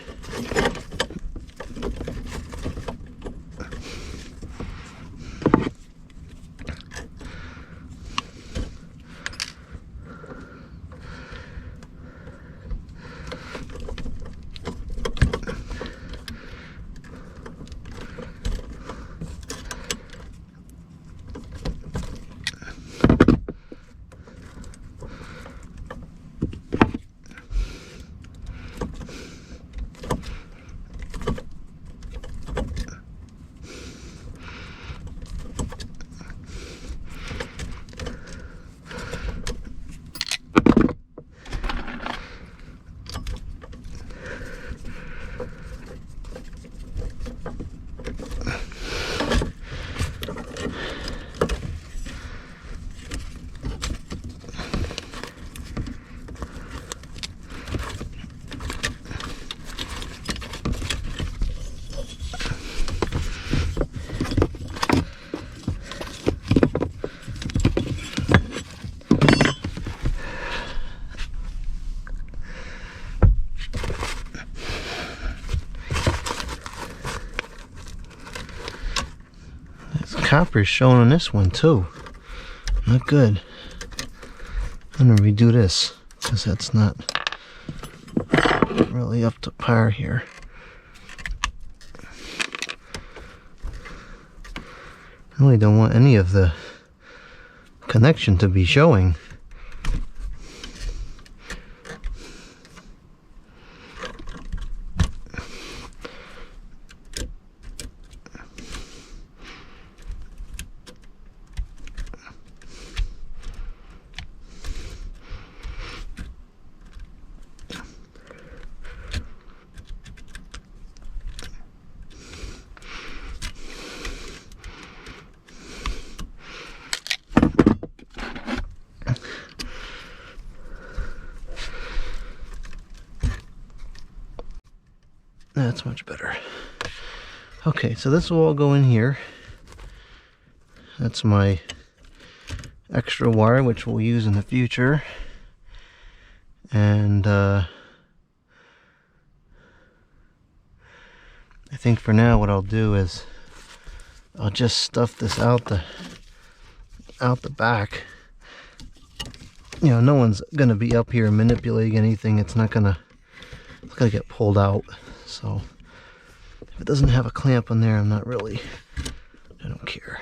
Copper's showing on this one too. Not good. I'm gonna redo this because that's not really up to par here. I really don't want any of the connection to be showing. That's much better. Okay, so this will all go in here. That's my extra wire, which we'll use in the future. And I think for now what I'll do is I'll just stuff this out the back. You know, no one's gonna be up here manipulating anything. It's gonna get pulled out. So if it doesn't have a clamp on there, I don't care.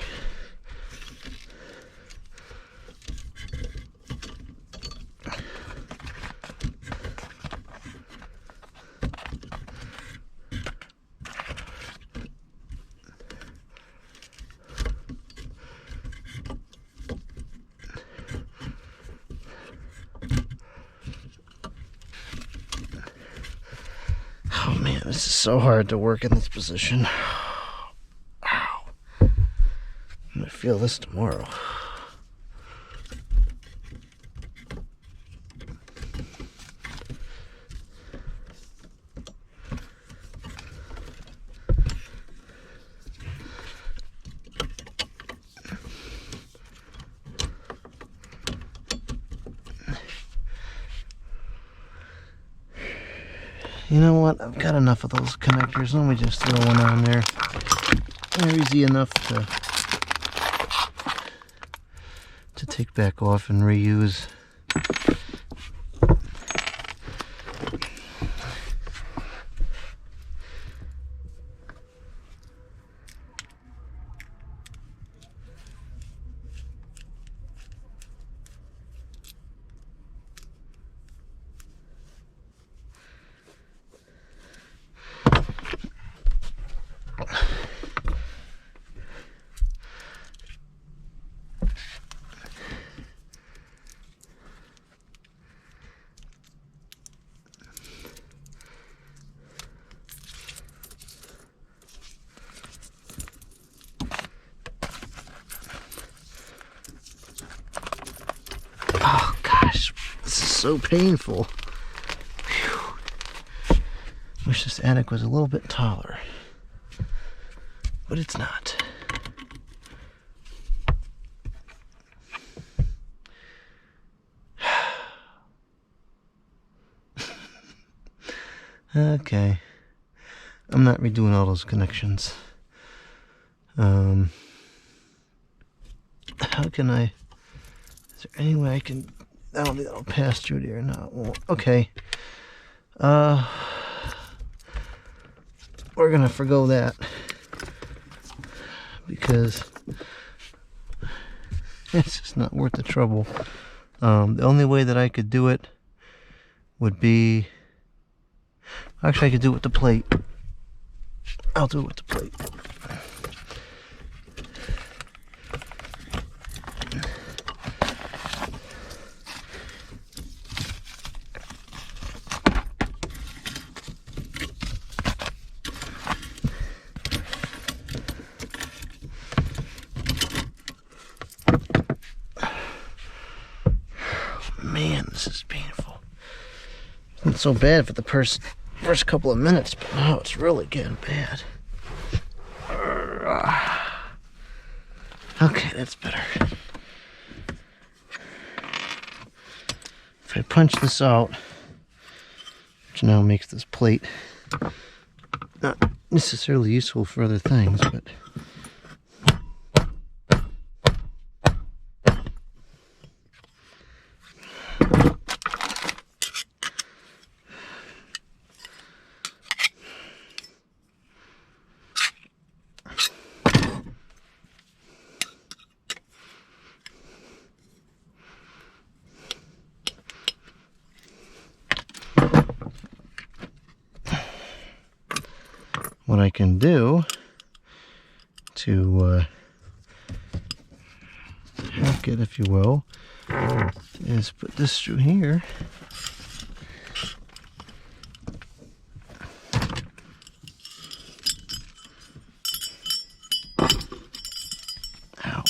Oh man, this is so hard to work in this position. Ow. I'm gonna feel this tomorrow. You know what? I've got enough of those connectors. Let me just throw one on there. They're easy enough to take back off and reuse. so painful. Whew. Wish this attic was a little bit taller, but it's not. Okay, I'm not redoing all those connections. How can I, is there any way I can, I don't think that'll pass through there. No, it won't. Okay. We're gonna forgo that because it's just not worth the trouble. The only way that I could do it would be, actually I could do it with the plate. I'll do it with the plate. Man, this is painful. It's not so bad for the first couple of minutes, but now it's really getting bad. Okay, that's better. If I punch this out, which now makes this plate not necessarily useful for other things, but what I can do to hack it, if you will, is put this through here. Ow.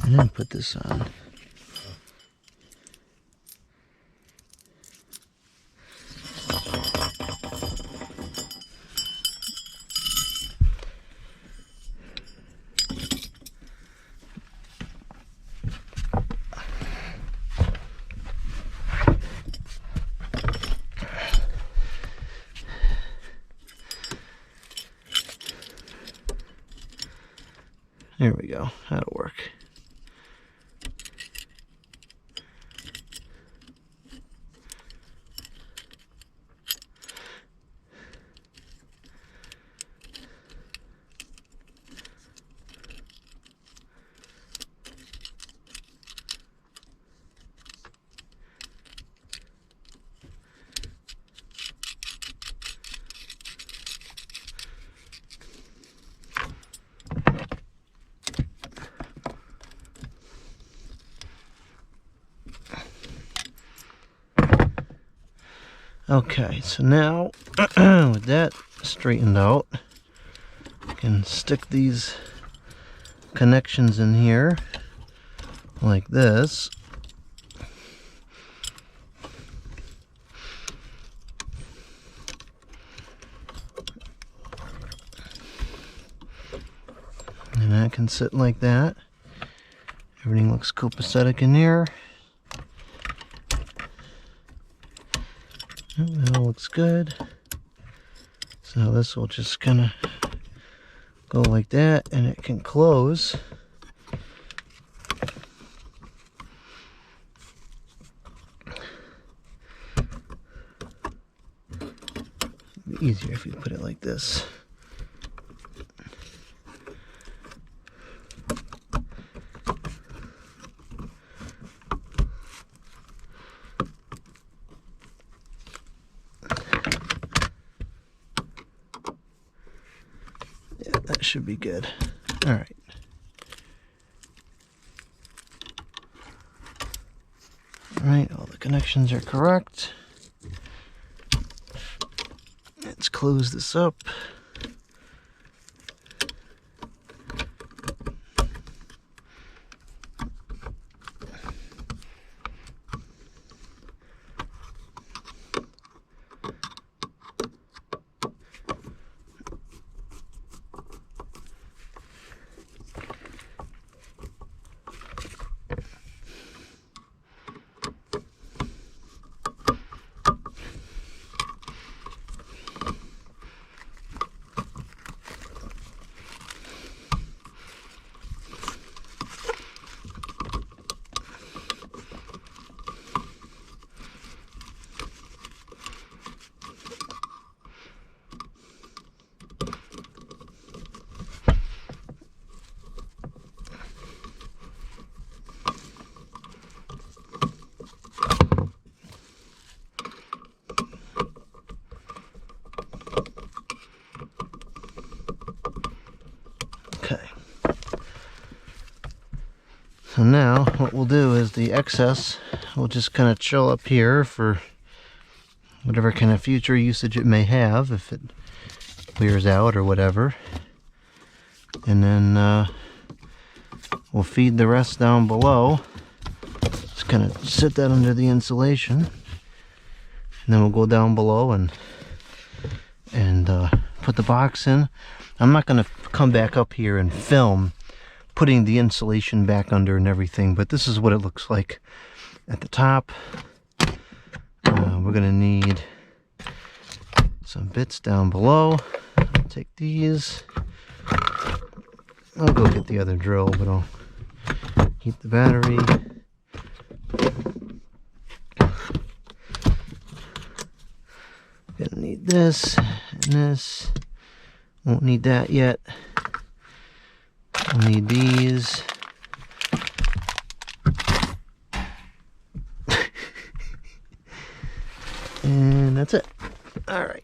And then put this on. There we go. That'll work. Okay, so now with that straightened out, I can stick these connections in here like this. And that can sit like that. Everything looks copacetic in here. That looks good. So this will just kind of go like that, and it can close. It'd be easier if you put it like this. That should be good. All right. All right, all the connections are correct. Let's close this up. now what we'll do is the excess will just kind of chill up here for whatever kind of future usage it may have if it wears out or whatever. And then we'll feed the rest down below. Just kind of sit that under the insulation. And then we'll go down below and put the box in. I'm not going to come back up here and film putting the insulation back under and everything, but this is what it looks like at the top. We're going to need some bits down below. I'll take these. I'll go get the other drill, but I'll keep the battery. Gonna need this and this. Won't need that yet. We'll need these. And that's it. All right.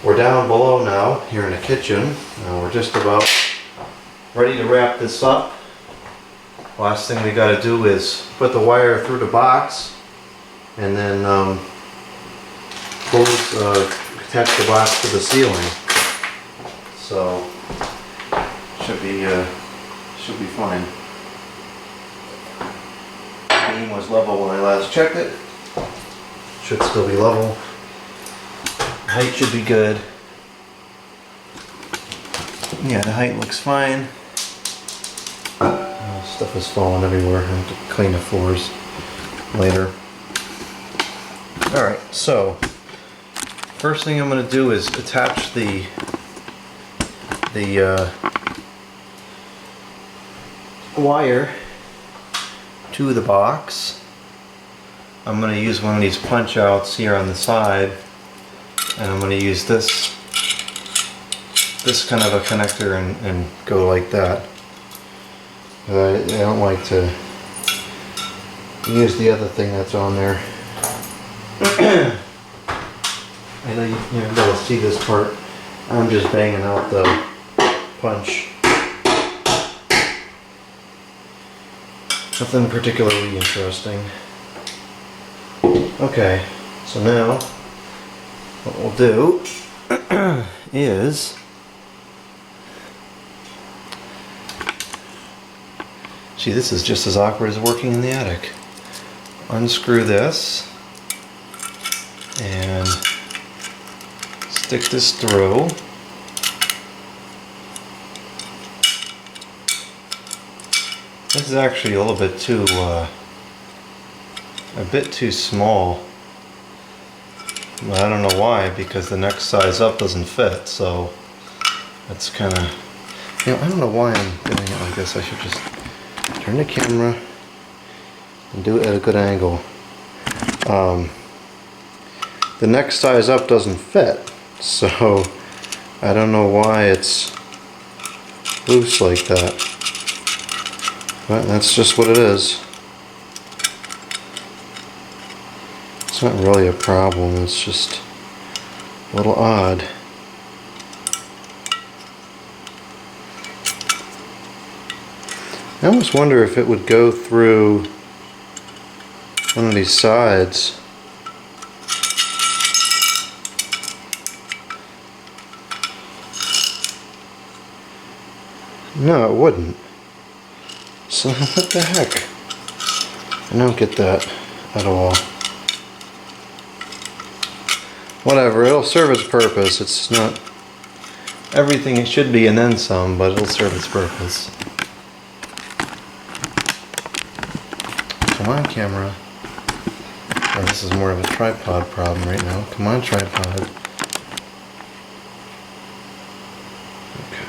We're down below now, here in the kitchen. We're just about ready to wrap this up. Last thing we got to do is put the wire through the box and then attach the box to the ceiling. So should be fine. The beam was level when I last checked it. Should still be level. Height should be good. Yeah, the height looks fine. Stuff is falling everywhere. I have to clean the floors later. Alright, so first thing I'm going to do is attach the wire to the box. I'm going to use one of these punch outs here on the side. And I'm going to use this kind of a connector and go like that. I don't like to use the other thing that's on there. I know you're able to see this part. I'm just banging out the punch. Nothing particularly interesting. Okay, so now what we'll do is see, this is just as awkward as working in the attic. Unscrew this and stick this through. This is actually a little bit too small. Well, I don't know why, because the next size up doesn't fit, so that's kind of, I don't know why I'm doing it like this. I should just turn the camera and do it at a good angle. The next size up doesn't fit, so I don't know why it's loose like that, but that's just what it is. It's not really a problem, it's just a little odd. I almost wonder if it would go through one of these sides. No, it wouldn't. So what the heck? I don't get that at all. Whatever, it'll serve its purpose. It's not everything it should be and then some, but it'll serve its purpose. Come on, camera. Oh, this is more of a tripod problem right now. Come on, tripod. Okay.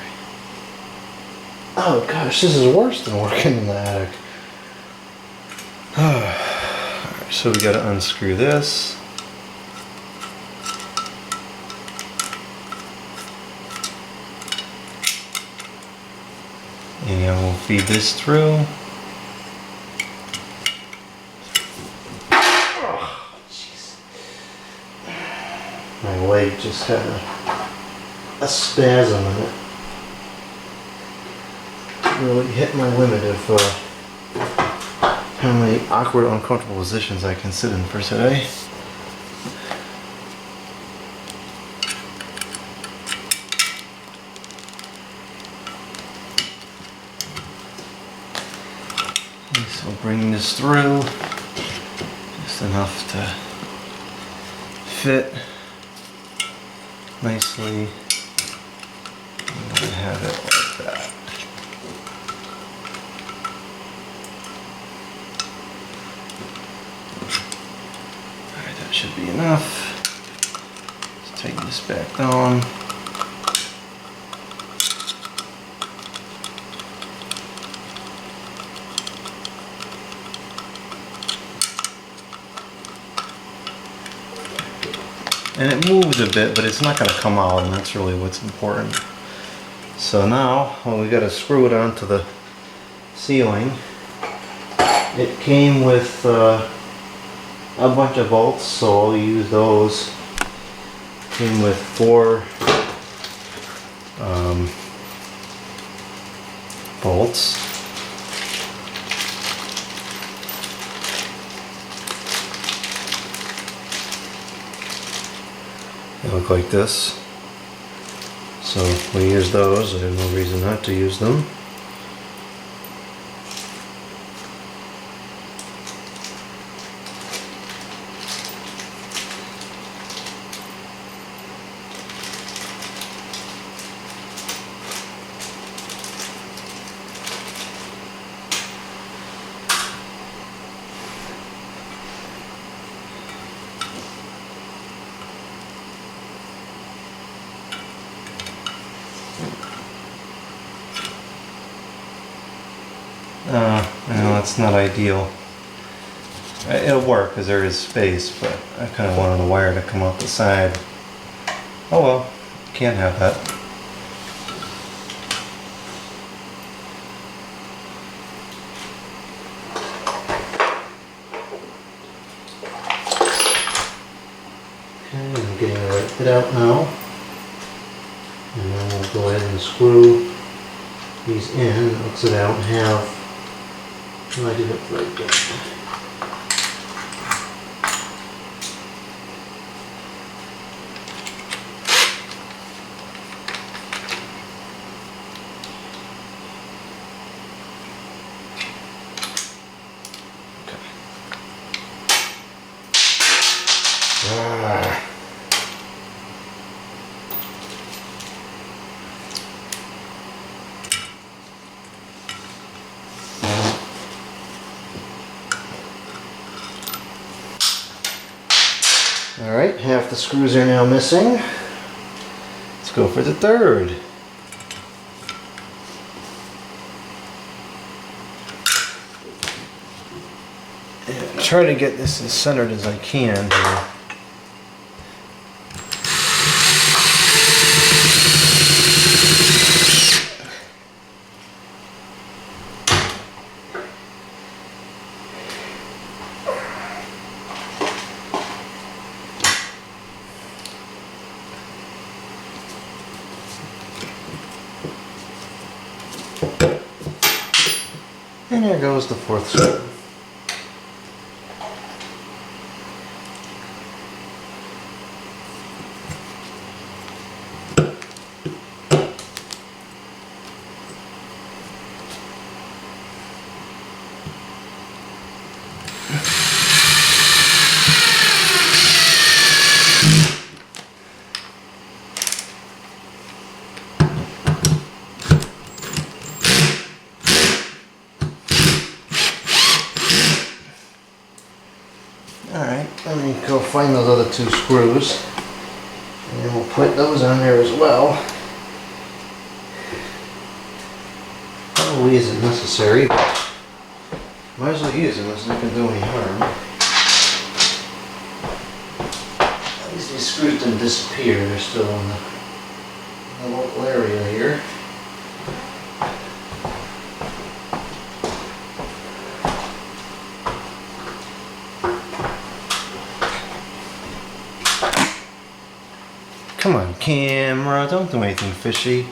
Oh gosh, this is worse than working in the attic. Alright, so we gotta unscrew this. And we'll feed this through. Oh, jeez. My leg just had a spasm in it. Really hit my limit of how many awkward, uncomfortable positions I can sit in for today. So bring this through just enough to fit nicely. I'm going to have it like that. Alright, that should be enough. Let's take this back down. And it moves a bit, but it's not going to come out, and that's really what's important. So now, well, we got to screw it onto the ceiling. It came with a bunch of bolts, so I'll use those. Came with 4 bolts. They look like this. So we use those. I have no reason not to use them. I know it's not ideal. It'll work because there is space, but I kind of wanted the wire to come out the side. Oh well, can't have that. Okay, I'm getting the right fit out now. And then we'll go ahead and screw these in. It looks like I don't have. No, I did it right there. Alright, half the screws are now missing. Let's go for the third. And try to get this as centered as I can here. And there goes the fourth screw. Alright, let me go find those other two screws, and then we'll put those on there as well. Probably isn't necessary, but might as well use them, it's not going to do any harm. At least these screws didn't disappear, they're still in the local area here. Come on, camera, don't do anything fishy.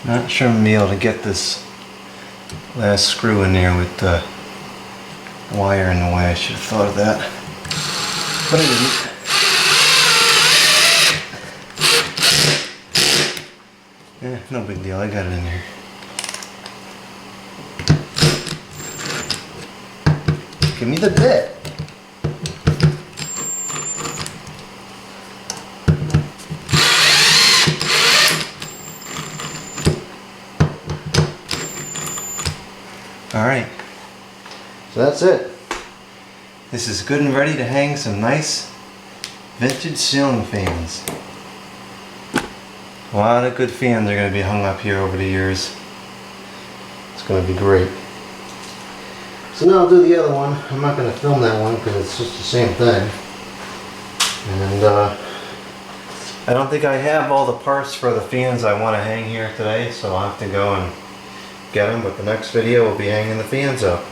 Not sure I'm gonna be able to get this last screw in there with the wire in the way. I should have thought of that, but I didn't. No big deal, I got it in there. Give me the bit. Alright, so that's it. This is good and ready to hang some nice vintage ceiling fans. A lot of good fans are going to be hung up here over the years. It's going to be great. So now I'll do the other one. I'm not going to film that one because it's just the same thing. And I don't think I have all the parts for the fans I want to hang here today, so I'll have to go and get them. But the next video will be hanging the fans up.